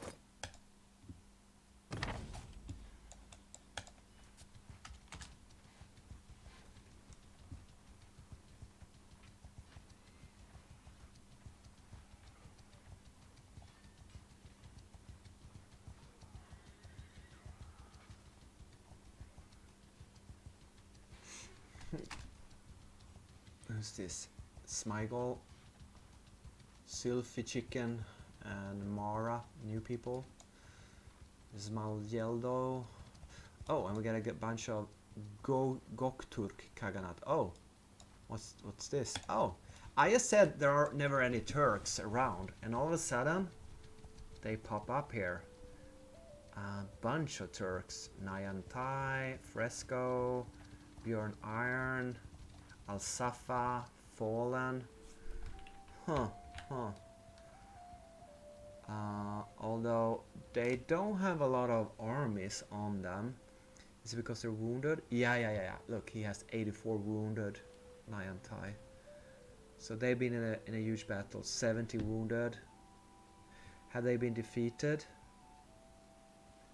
Who's this? Smigel, Sylphy Chicken, and Mara, new people. Smalgeldo. Oh, and we got a bunch of Gokturk Kaganat. Oh, what's this? Oh, I just said there are never any Turks around, and all of a sudden they pop up here. A bunch of Turks. Nayantai, Fresco, Bjorn Iron, Al Safa, Fallen. Although they don't have a lot of armies on them. Is it because they're wounded? Yeah. Look, he has 84 wounded. Nayantai. So they've been in a huge battle. 70 wounded. Have they been defeated?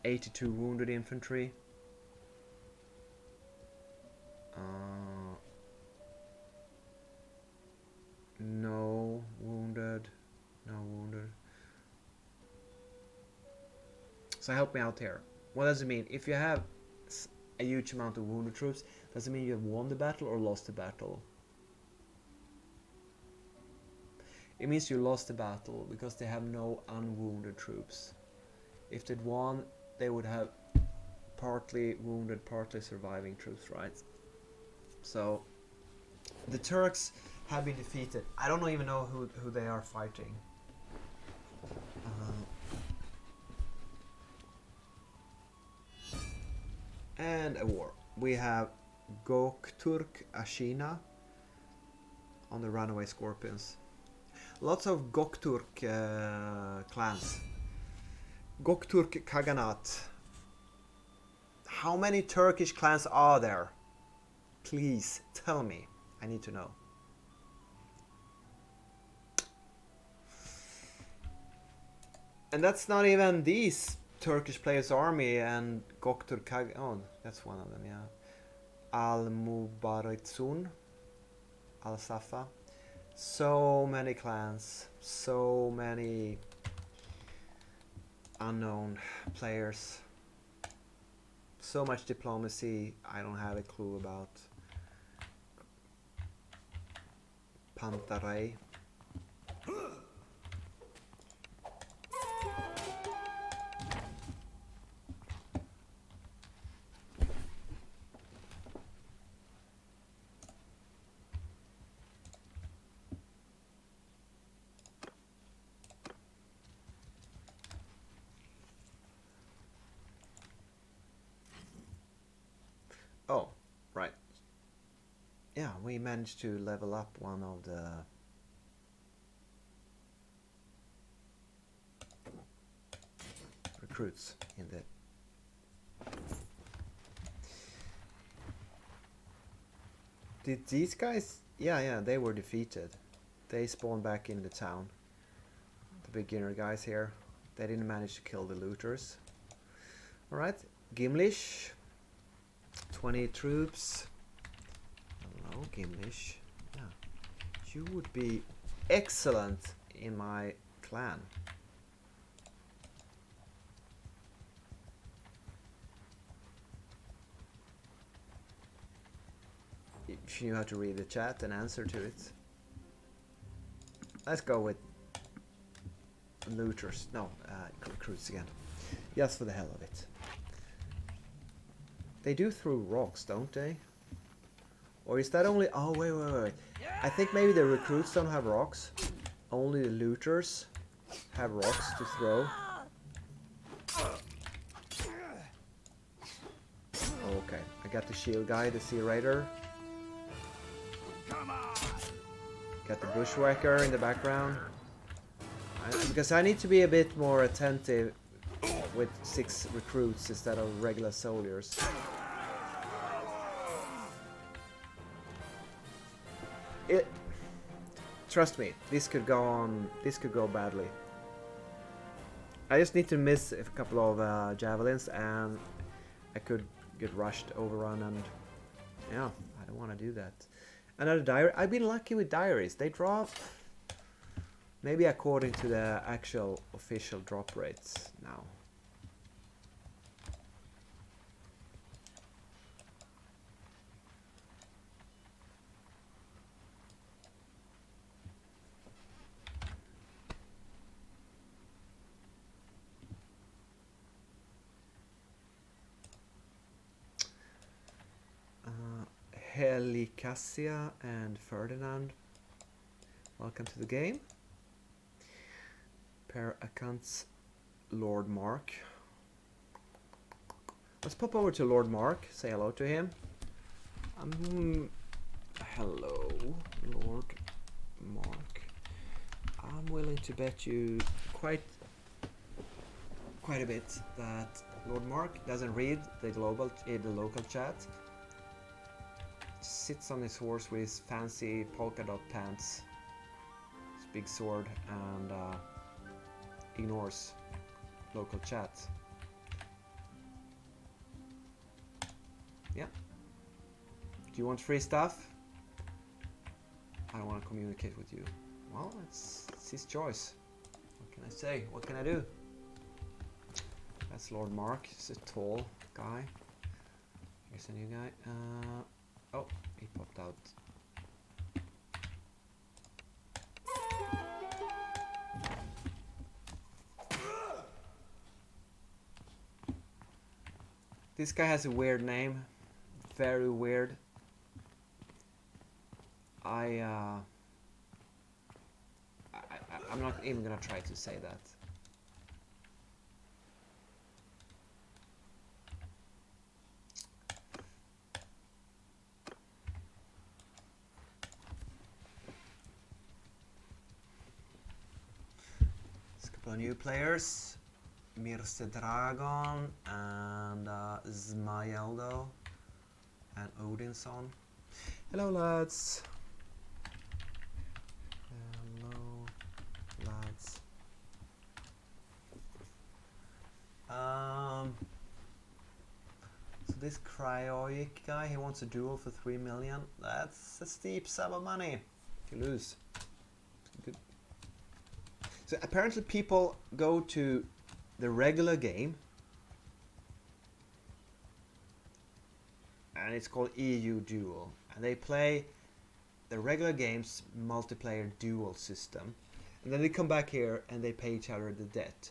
82 wounded infantry. No wounded. No wounded. So help me out here. What does it mean? If you have a huge amount of wounded troops, does it mean you have won the battle or lost the battle? It means you lost the battle because they have no unwounded troops. If they'd won, they would have partly wounded, partly surviving troops, right? So the Turks have been defeated. I don't even know who they are fighting. And a war. We have Gokturk Ashina on the runaway scorpions. Lots of Gokturk clans. Gokturk Kaganat. How many Turkish clans are there? Please tell me. I need to know. And that's not even these Turkish players' army and Gokturk Kag. Oh, that's one of them, yeah. Al Mubaritsun, Al Safa. So many clans, so many unknown players. So much diplomacy I don't have a clue about. Pantarei. Oh, right. Yeah, we managed to level up one of the recruits in the Did these guys? Yeah, they were defeated. They spawned back in the town. The beginner guys here. They didn't manage to kill the looters. Alright, Gimlish. 20 troops. Hello, Gimlish. Yeah. You would be excellent in my clan. If you know how to read the chat and answer to it. Let's go with looters. No, recruits again. Just for the hell of it. They do throw rocks, don't they? Or is that only... Oh, wait. I think maybe the recruits don't have rocks. Only the looters have rocks to throw. Okay, I got the shield guy, the sea raider. Got the bushwhacker in the background. Because I need to be a bit more attentive with 6 recruits instead of regular soldiers. Trust me, this could go on. This could go badly. I just need to miss a couple of javelins, and I could get rushed, overrun, and yeah, I don't want to do that. Another diary. I've been lucky with diaries. They drop maybe according to the actual official drop rates now. Cassia and Ferdinand. Welcome to the game. Pair accounts Lord Mark. Let's pop over to Lord Mark, say hello to him. Hello, Lord Mark. I'm willing to bet you quite a bit that Lord Mark doesn't read the local chat. Sits on his horse with his fancy polka dot pants, his big sword, and ignores local chat. Yeah. Do you want free stuff? I don't want to communicate with you. Well, it's his choice. What can I say? What can I do? That's Lord Mark. He's a tall guy. Here's a new guy. Oh, he popped out. This guy has a weird name. Very weird. I'm not even gonna try to say that. Let's couple of new players. Mirce Dragon and Zmaeldo and Odinson. Hello lads. Hello lads. So this Cryoic guy, he wants a duel for 3 million. That's a steep sum of money. You lose. Good. So apparently people go to the regular game, and it's called EU Duel, and they play the regular game's multiplayer duel system, and then they come back here and they pay each other the debt.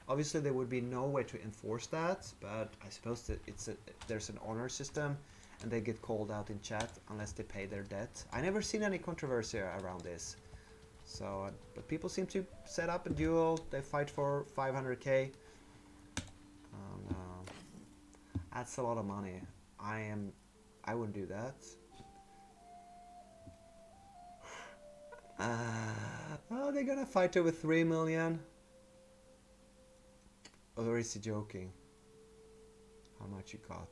Obviously there would be no way to enforce that, but I suppose that there's an honor system, and they get called out in chat unless they pay their debt. I never seen any controversy around this. So, but people seem to set up a duel. They fight for 500k. That's a lot of money. I wouldn't do that. Oh, they're gonna fight over 3 million. Or is he joking? How much you got?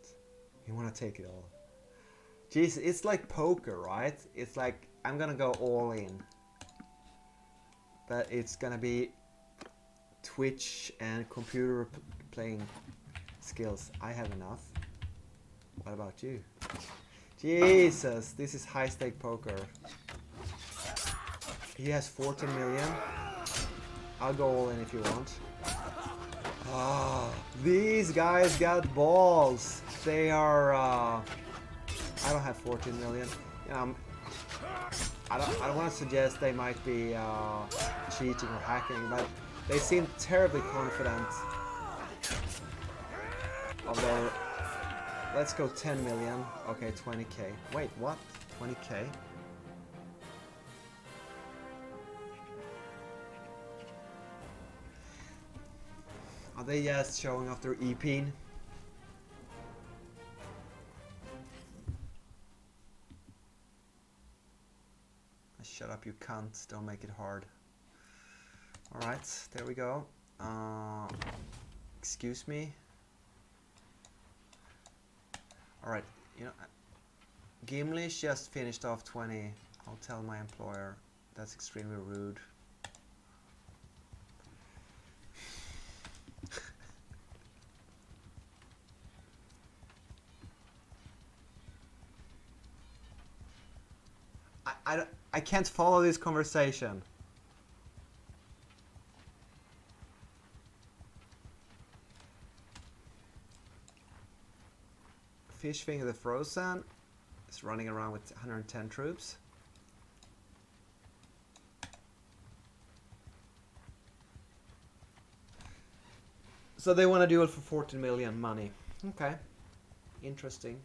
You wanna take it all? Jeez, it's like poker, right? It's like I'm gonna go all in. But it's gonna be Twitch and computer playing skills. I have enough. What about you? Jesus, this is high stake poker. He has 14 million. I'll go all in if you want. Oh, these guys got balls. They are. I don't have 14 million. You know, I don't want to suggest they might be cheating or hacking, but they seem terribly confident of their... Let's go 10 million. Okay, 20k. Wait, what? 20k? Are they just showing off their EP? Shut up, you cunt. Don't make it hard. Alright, there we go. Excuse me. Alright, you know, Gimlish just finished off 20. I'll tell my employer. That's extremely rude. I can't follow this conversation. Fishfinger the Frozen is running around with 110 troops. So they want to do it for 14 million money. Okay. Interesting.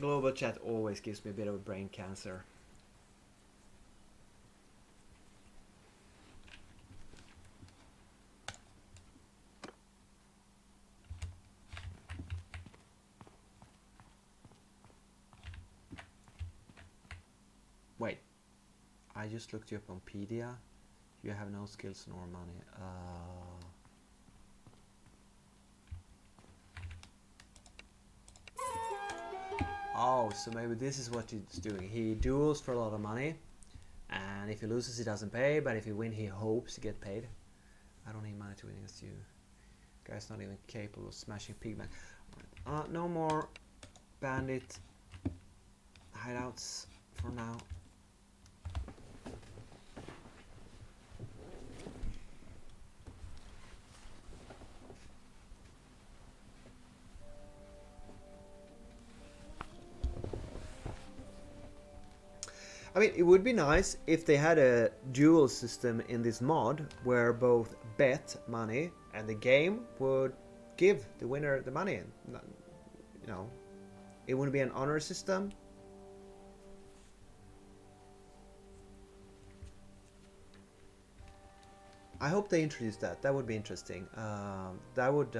Global chat always gives me a bit of brain cancer. Wait, I just looked you up on Pedia. You have no skills nor money. Oh, so maybe this is what he's doing. He duels for a lot of money, and if he loses, he doesn't pay. But if he wins, he hopes to get paid. I don't need money to win against you. Guy's not even capable of smashing pigman. No more bandit hideouts for now. I mean, it would be nice if they had a dual system in this mod where both bet money and the game would give the winner the money. You know, it wouldn't be an honor system. I hope they introduce that. That would be interesting. That would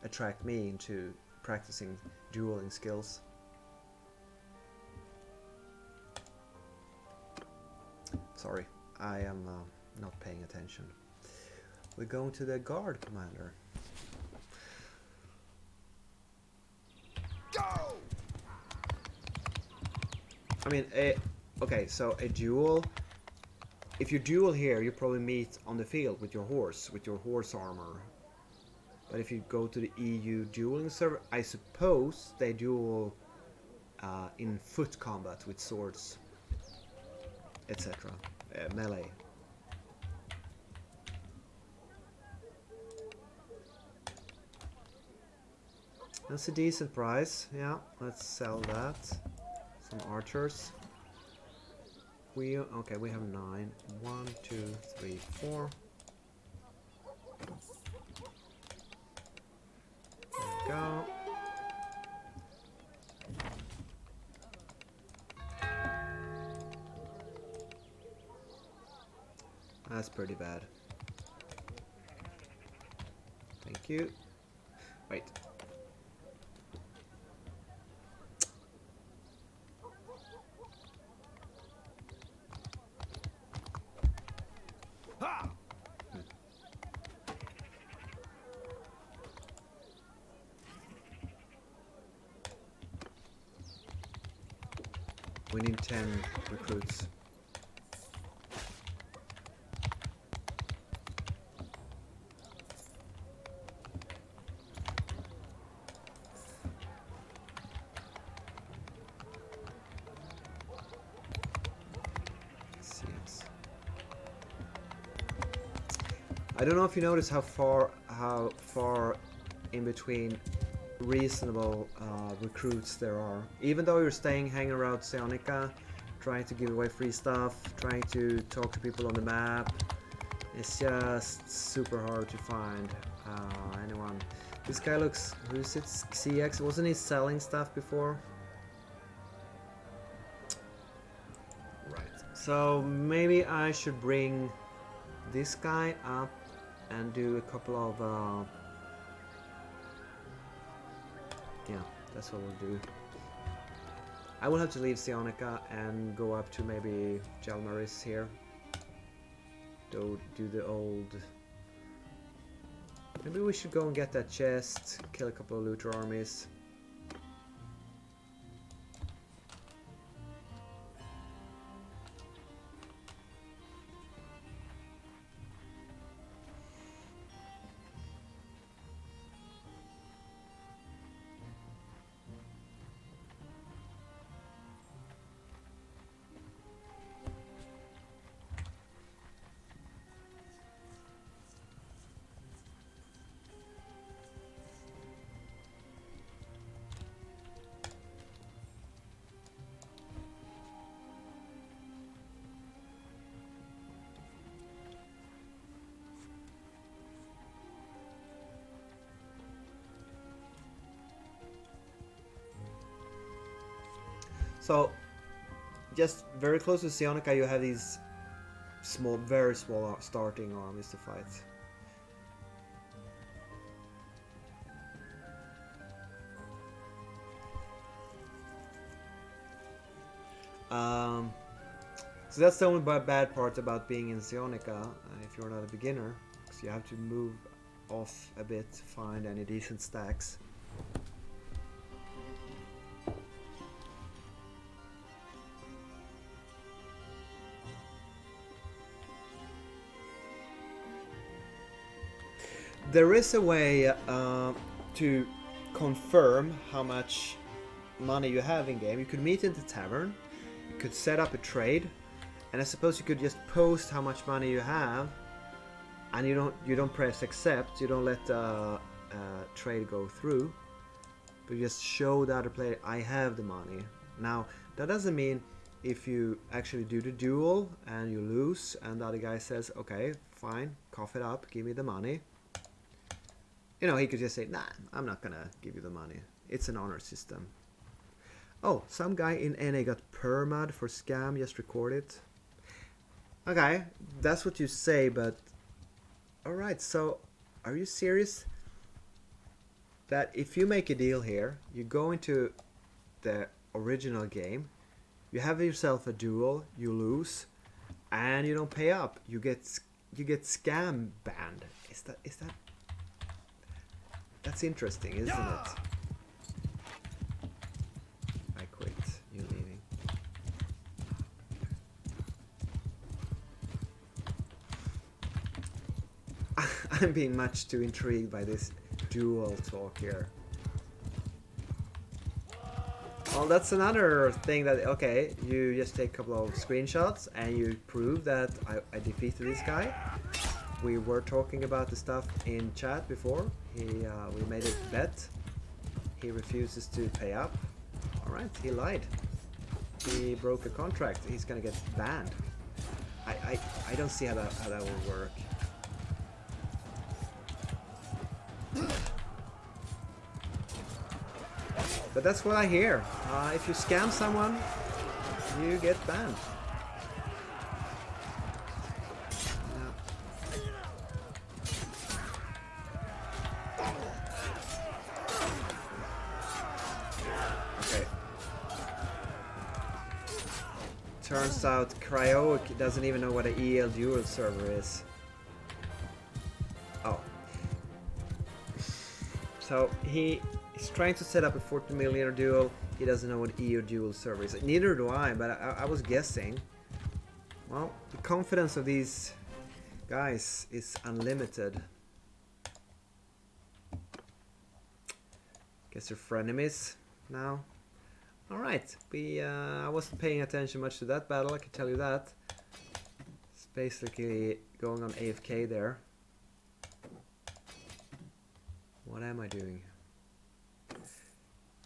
attract me into practicing dueling skills. Sorry, I am not paying attention. We're going to the guard commander. Go! I mean, okay, so a duel. If you duel here, you probably meet on the field with your horse armor. But if you go to the EU dueling server, I suppose they duel in foot combat with swords, etc. Melee. That's a decent price. Yeah, let's sell that. Some archers. We have 9. 1, 2, 3, 4. There we go. That's pretty bad. Thank you. Wait. We need 10 recruits. I don't know if you notice how far in between reasonable recruits there are. Even though you're hanging around Sionica, trying to give away free stuff, trying to talk to people on the map, it's just super hard to find anyone. This guy looks, who's it? CX? Wasn't he selling stuff before? Right. So maybe I should bring this guy up and do a couple of yeah, that's what we'll do. I will have to leave Sionica and go up to maybe Jalmaris here. Do the old... Maybe we should go and get that chest, kill a couple of looter armies. So, just very close to Sionica, you have these small, very small starting armies to fight. So that's the only bad part about being in Sionica, if you're not a beginner, because you have to move off a bit to find any decent stacks. There is a way to confirm how much money you have in game. You could meet in the tavern, you could set up a trade, and I suppose you could just post how much money you have, and you don't press accept, you don't let the trade go through, but you just show the other player I have the money. Now that doesn't mean if you actually do the duel and you lose and the other guy says okay fine, cough it up, give me the money. You know, he could just say, nah, I'm not gonna give you the money. It's an honor system. Oh, some guy in NA got permad for scam, just record it. Okay, that's what you say, but... Alright, so, are you serious? That if you make a deal here, you go into the original game, you have yourself a duel, you lose, and you don't pay up. You get scam banned. Is that... That's interesting, isn't it? I quit. You leaving. I'm being much too intrigued by this dual talk here. Well, that's another thing that, okay, you just take a couple of screenshots and you prove that I defeated this guy. We were talking about the stuff in chat before. We made a bet. He refuses to pay up. Alright, he lied. He broke a contract. He's gonna get banned. I don't see how that will work. But that's what I hear. If you scam someone, you get banned. Turns out Cryoic doesn't even know what an EL dual server is. Oh. So he's trying to set up a 40 million duel. He doesn't know what EO dual server is. Neither do I, but I was guessing. Well, the confidence of these guys is unlimited. Guess they're frenemies now. Alright, I wasn't paying attention much to that battle, I can tell you that. It's basically going on AFK there. What am I doing?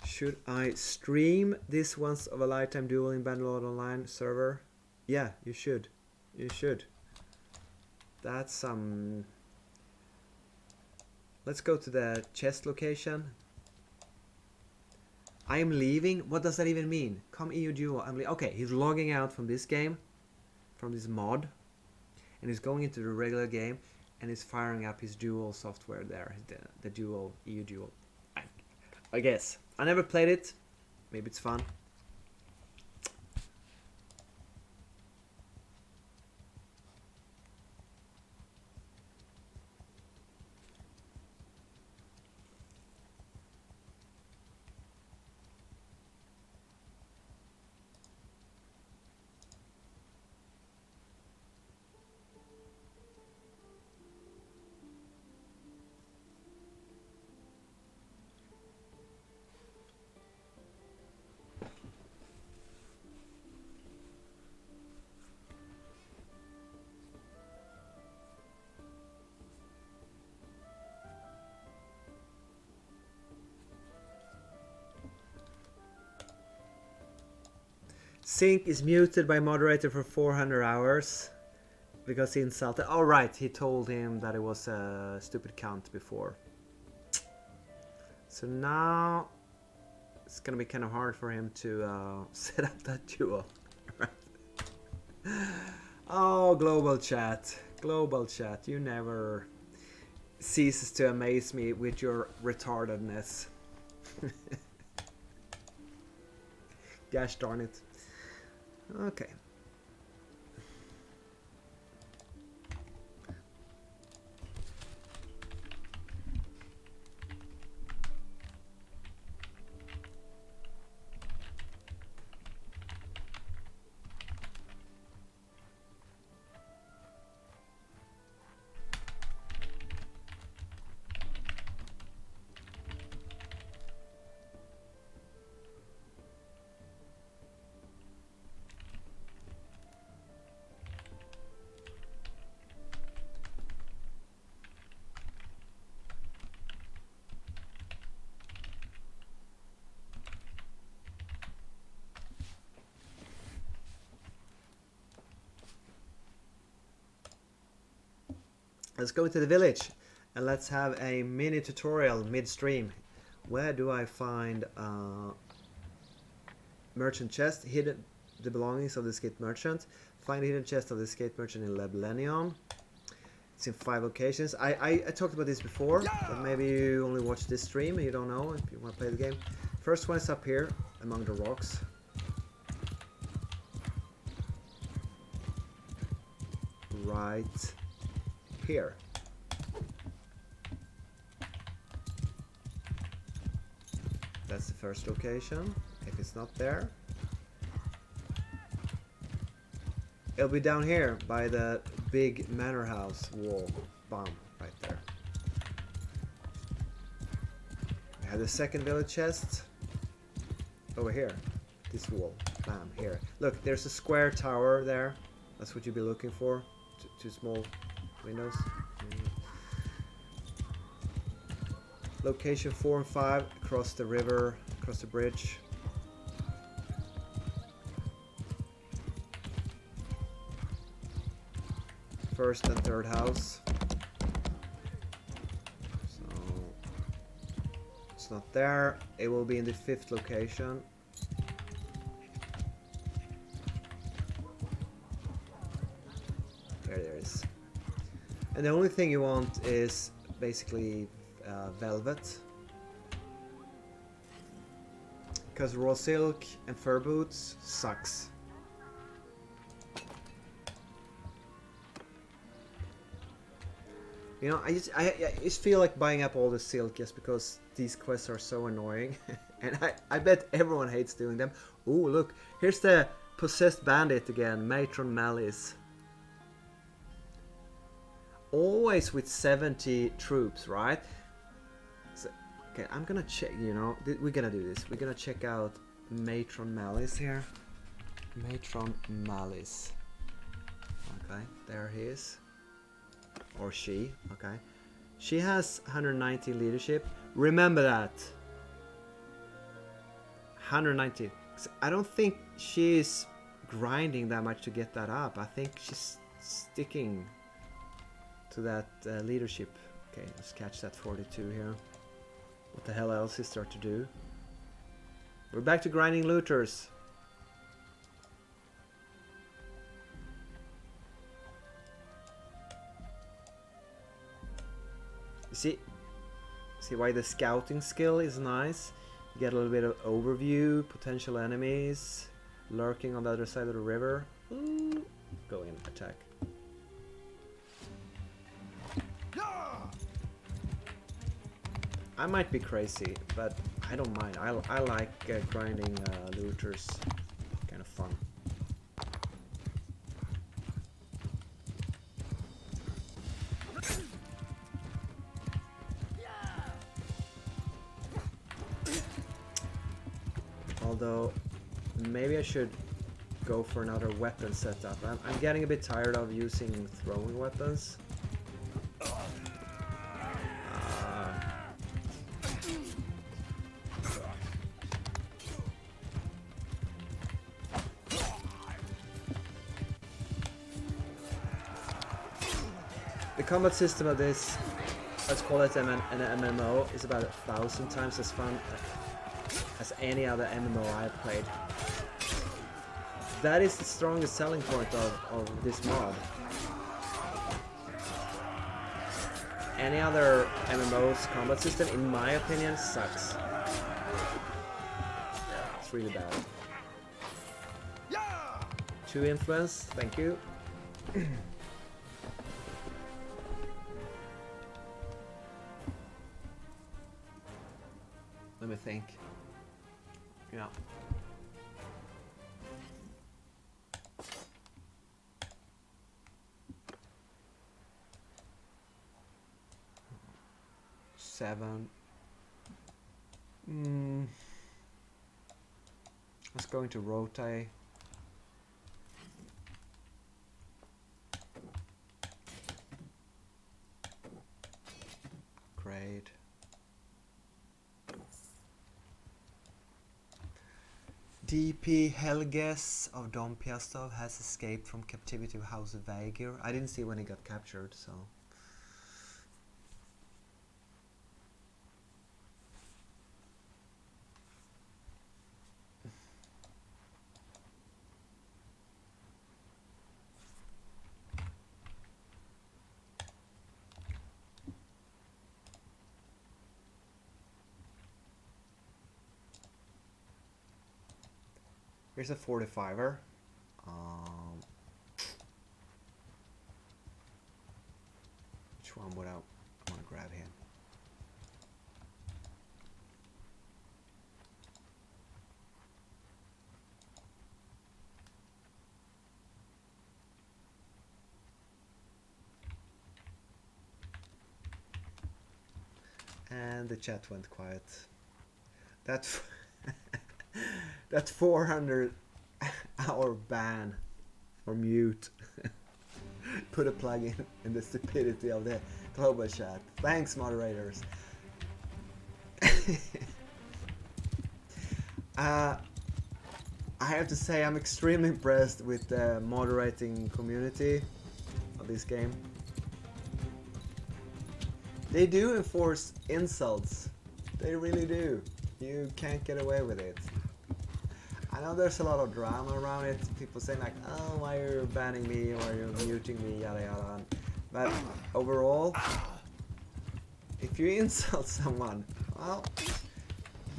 Should I stream this Once of a Lifetime duel in Bannerlord Online server? Yeah, you should. You should. That's some... Let's go to the chest location. I am leaving? What does that even mean? Come EU duo. Okay, he's logging out from this game, from this mod, and he's going into the regular game, and he's firing up his dual software there, the dual EU dual. I guess I never played it. Maybe it's fun. Sync is muted by moderator for 400 hours because he insulted. Oh right, he told him that it was a stupid count before. So now it's gonna be kind of hard for him to set up that duo. Oh, global chat, you never ceases to amaze me with your retardedness. Gosh darn it. Okay. Let's go to the village and let's have a mini tutorial midstream. Where do I find merchant chest? Hidden the belongings of the escaped merchant. Find the hidden chest of the escaped merchant in Leblenium. It's in 5 locations. I talked about this before, but maybe you only watched this stream and you don't know if you want to play the game. First one is up here among the rocks. Right here. That's the first location. If it's not there, it'll be down here by the big manor house wall. Bomb right there. We have the second village chest over here. This wall. Bam, here. Look, there's a square tower there. That's what you'd be looking for. Two small windows. Location 4 and 5 across the river, across the bridge. First and third house. So it's not there. It will be in the 5th location. There it is. And the only thing you want is basically velvet, because raw silk and fur boots sucks. You know, I just feel like buying up all the silk just because these quests are so annoying. And I bet everyone hates doing them. Ooh, look, here's the possessed bandit again, Matron Malice. Always with 70 troops, right? So, okay, I'm gonna check, you know, we're gonna do this. We're gonna check out Matron Malice here. Matron Malice. Okay, there he is. Or she, okay. She has 190 leadership. Remember that. 190. I don't think she's grinding that much to get that up. I think she's sticking to that leadership. Okay, let's catch that 42 here. What the hell else is there to do? We're back to grinding looters. You see why the scouting skill is nice? You get a little bit of overview, potential enemies lurking on the other side of the river. Ooh. Go in, attack. I might be crazy, but I don't mind. I like grinding looters. Kind of fun. Although, maybe I should go for another weapon setup. I'm getting a bit tired of using throwing weapons. The combat system of this, let's call it an MMO, is about 1,000 times as fun as any other MMO I've played. That is the strongest selling point of this mod. Any other MMO's combat system, in my opinion, sucks. It's really bad. 2 influence, thank you. Let me think. Yeah. Seven. I was going to rotate. Great. DP Helges of Dom Piastov has escaped from captivity of House of Vaegir. I didn't see when he got captured, so. Here's a 45er. Which one would I want to grab here? And the chat went quiet. That 400-hour ban or mute. Put a plug in the stupidity of the global chat. Thanks, moderators. I have to say I'm extremely impressed with the moderating community of this game. They do enforce insults. They really do. You can't get away with it. I know there's a lot of drama around it. People saying like, oh, why are you banning me? Why are you muting me? Yada yada. But overall, if you insult someone, well,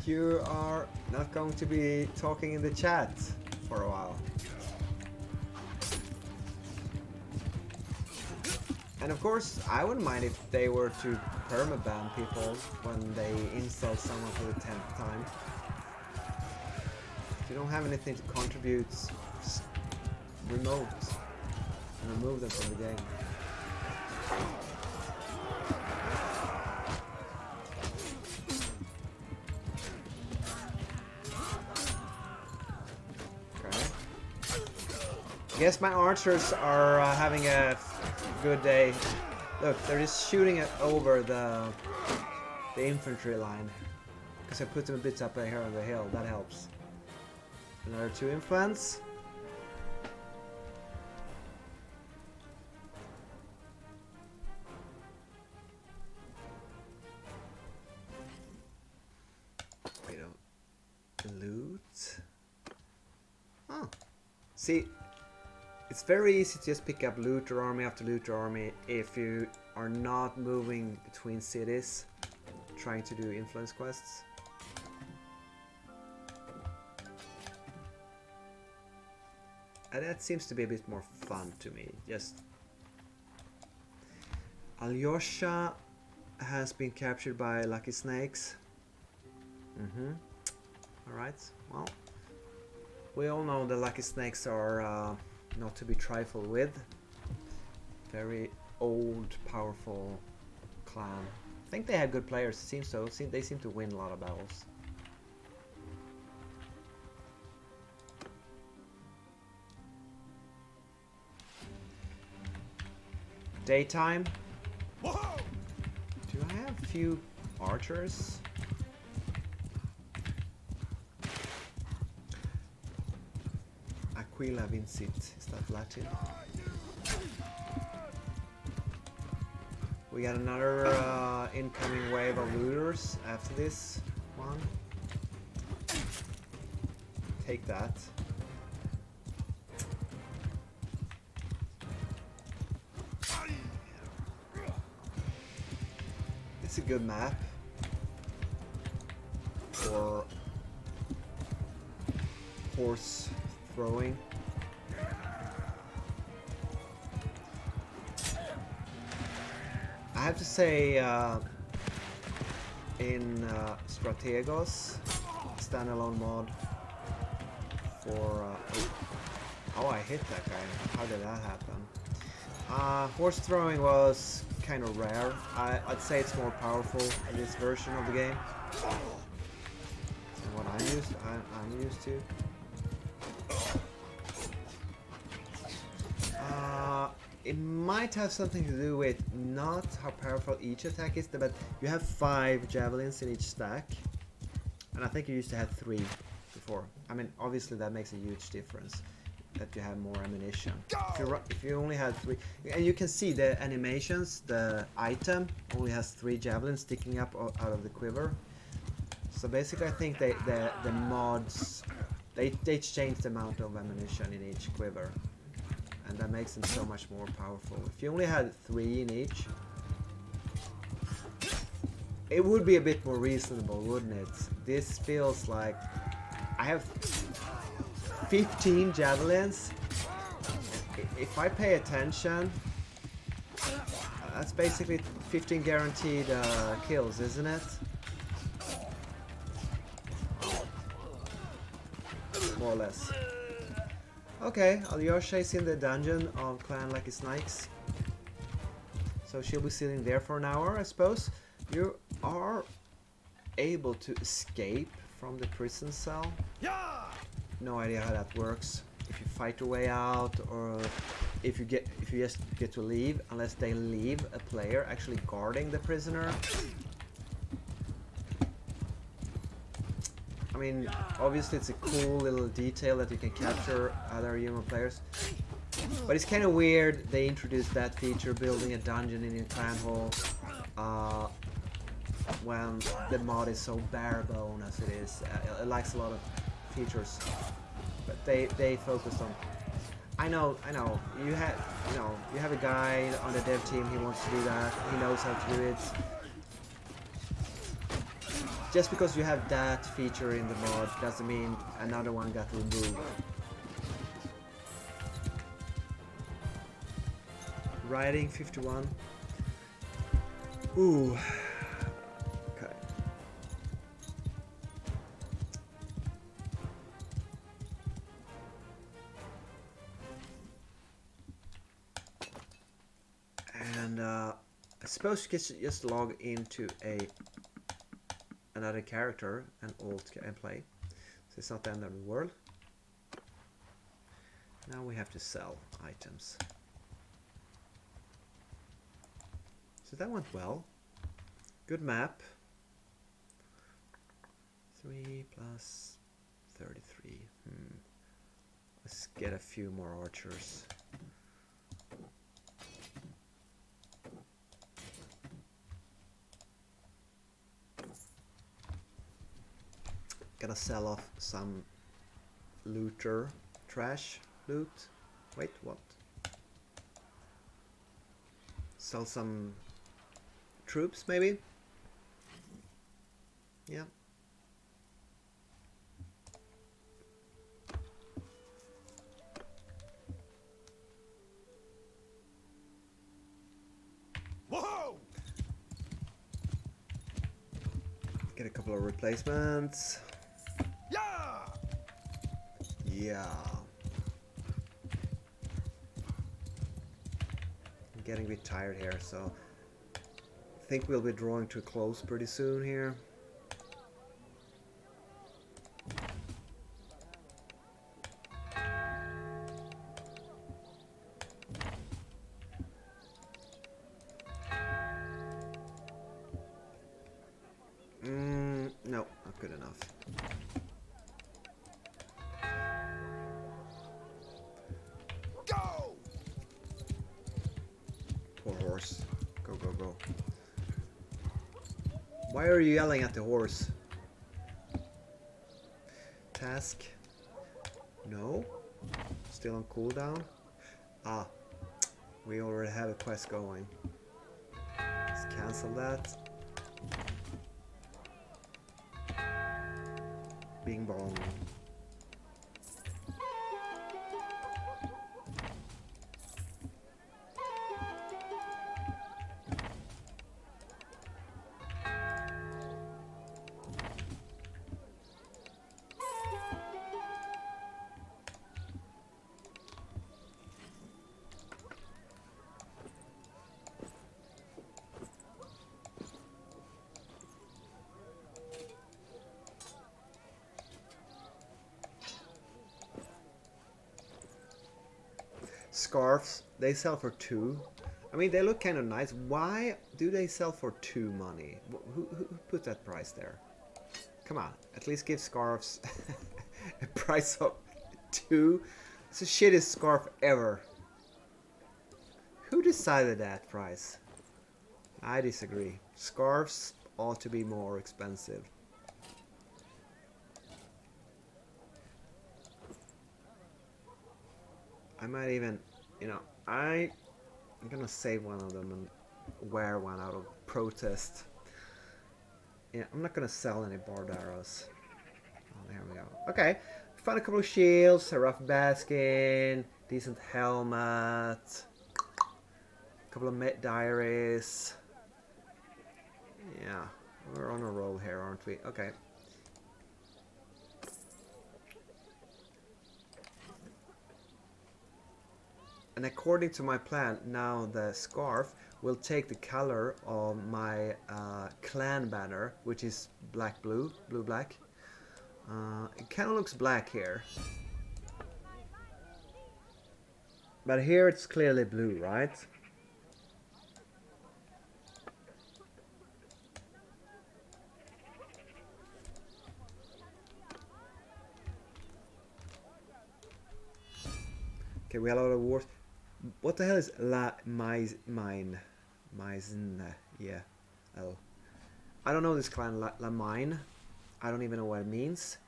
you are not going to be talking in the chat for a while. And of course, I wouldn't mind if they were to permaban people when they insult someone for the 10th time. If you don't have anything to contribute, just remote and remove them from the game. Okay. I guess my archers are having a good day. Look, they're just shooting it over the infantry line. Because I put them a bit up here on the hill, that helps. Another 2 influence. Wait, loot. Oh. See, it's very easy to just pick up looter army after looter army if you are not moving between cities trying to do influence quests. And that seems to be a bit more fun to me. Just Alyosha has been captured by Lucky Snakes. Alright, well, we all know the Lucky Snakes are not to be trifled with. Very old, powerful clan. I think they have good players, it seems so. They seem to win a lot of battles. Daytime. Whoa! Do I have a few archers? Aquila Vincit, is that Latin? We got another incoming wave of looters after this one. take that. It's a good map for horse throwing. I have to say, in Strategos, standalone mod for oh, I hit that guy. How did that happen? Horse throwing was kind of rare. I'd say it's more powerful in this version of the game than what I'm used to. It might have something to do with not how powerful each attack is, but you have 5 javelins in each stack, and I think you used to have 3 before. I mean, obviously that makes a huge difference, that you have more ammunition. If you only had 3, and you can see the animations, the item only has 3 javelins sticking up out of the quiver. So basically, I think the mods they changed the amount of ammunition in each quiver. And that makes them so much more powerful. If you only had 3 in each, it would be a bit more reasonable, wouldn't it? This feels like I have 15 javelins. If I pay attention, that's basically 15 guaranteed kills, isn't it? More or less. Okay, Alyosha's in the dungeon of Clan Lucky Snakes. So she'll be sitting there for an hour, I suppose. You are able to escape from the prison cell. No idea how that works. If you fight your way out, or if you just get to leave, unless they leave a player actually guarding the prisoner. I mean, obviously it's a cool little detail that you can capture other human players. But it's kind of weird they introduced that feature, building a dungeon in your clan hall, when the mod is so bare bone as it is. It lacks a lot of features. But they focused on... I know, you have a guy on the dev team, he wants to do that, he knows how to do it. Just because you have that feature in the mod doesn't mean another one got removed. Riding 51. Ooh. Okay. And I suppose you can just log into another character and play. So it's not the end of the world. Now we have to sell items. So that went well. Good map. 3 plus 33. Let's get a few more archers. Gonna sell off some looter trash loot. Wait, what? Sell some troops, maybe? Yeah. Whoa! Get a couple of replacements. Yeah. I'm getting a bit tired here, so I think we'll be drawing to a close pretty soon here. No, not good enough. Poor horse. Go, go, go. Why are you yelling at the horse? Task. No? Still on cooldown? Ah, we already have a quest going. Let's cancel that. Bing bong. Scarves, they sell for 2. I mean, they look kind of nice. Why do they sell for 2 money? Who put that price there? Come on, at least give scarves a price of 2. It's the shittest scarf ever. Who decided that price? I disagree. Scarves ought to be more expensive. I might even, you know, I'm gonna save one of them and wear one out of protest. Yeah, I'm not gonna sell any barred arrows. Oh, there we go. Okay, found a couple of shields, a rough basket, decent helmet, a couple of diaries. Yeah, we're on a roll here, aren't we? Okay. And according to my plan, now the scarf will take the color of my clan banner, which is black-blue, blue-black. It kind of looks black here. But here it's clearly blue, right? Okay, we have a lot of wars. What the hell is La Mine? Yeah. Oh. I don't know this clan, La Mine. I don't even know what it means.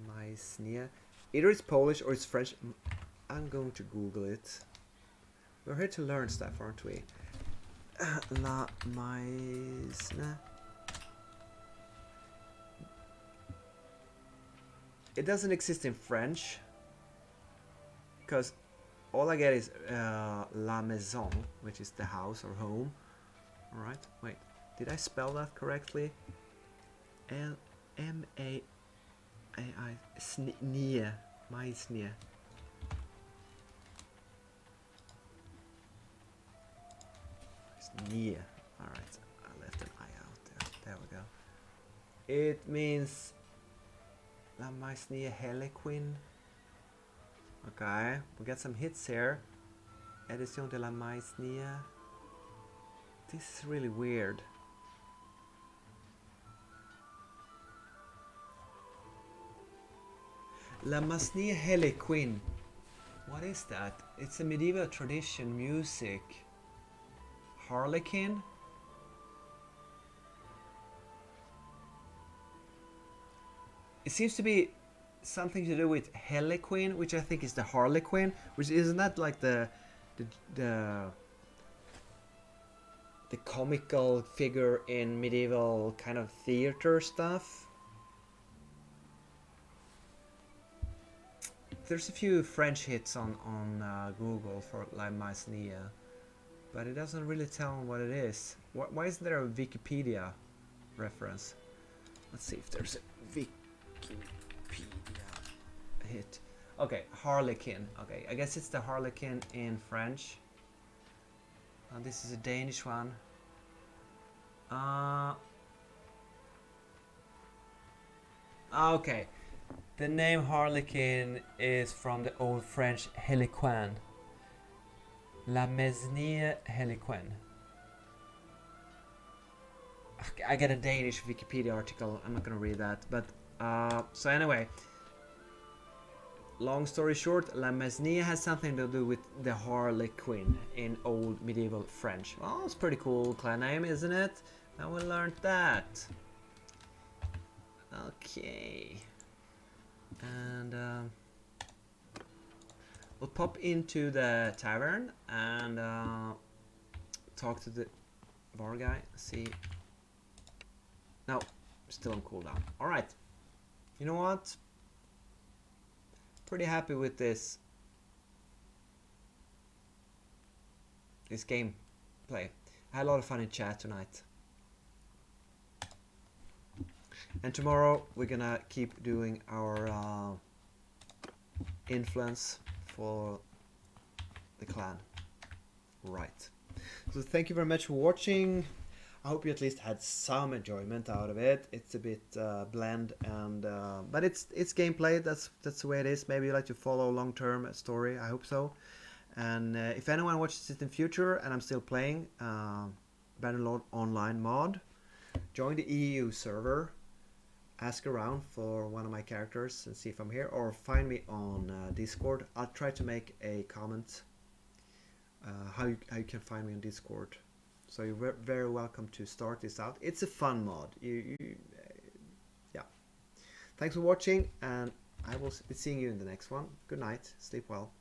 Maisnia. Either it's Polish or it's French. I'm going to Google it. We're here to learn stuff, aren't we? La Maisna. It doesn't exist in French. Because all I get is La Maison, which is the house or home. Alright, wait. Did I spell that correctly? L-M-A-I-I. Snia. Maisnia. Snia. Alright, I left an I out there. There we go. It means La Maisnia Heliquin. Okay, we got some hits here. Edition de la Maisnia. This is really weird. La Maisnia Heliquin. What is that? It's a medieval tradition music. Harlequin? It seems to be something to do with Heliquin, which I think is the Harlequin, which isn't that like the comical figure in medieval kind of theater stuff. There's a few French hits on Google for La Maisnia, but it doesn't really tell what it is. Why isn't there a Wikipedia reference? Let's see if there's a Wikipedia hit. Okay, Harlequin. Okay, I guess it's the Harlequin in French. This is a Danish one. Okay. The name Harlequin is from the old French Heliquin. La Maisnia Heliquin. I get a Danish Wikipedia article. I'm not gonna read that. But so anyway, long story short, La Maisnia has something to do with the Harlequin in old medieval French. Well, it's pretty cool clan name, isn't it? Now we learned that. Okay. And we'll pop into the tavern and talk to the bar guy. See. No, still on cooldown. All right. You know what? Pretty happy with this game play. I had a lot of fun in chat tonight. And tomorrow we're gonna keep doing our influence for the clan. Right. So thank you very much for watching. I hope you at least had some enjoyment out of it. It's a bit bland, and but it's gameplay. That's the way it is. Maybe you like to follow long-term story. I hope so. And if anyone watches it in future, and I'm still playing Bannerlord Online mod, join the EU server. Ask around for one of my characters and see if I'm here, or find me on Discord. I'll try to make a comment how you can find me on Discord. So you're very welcome to start this out. It's a fun mod. Yeah. Thanks for watching, and I will be seeing you in the next one. Good night. Sleep well.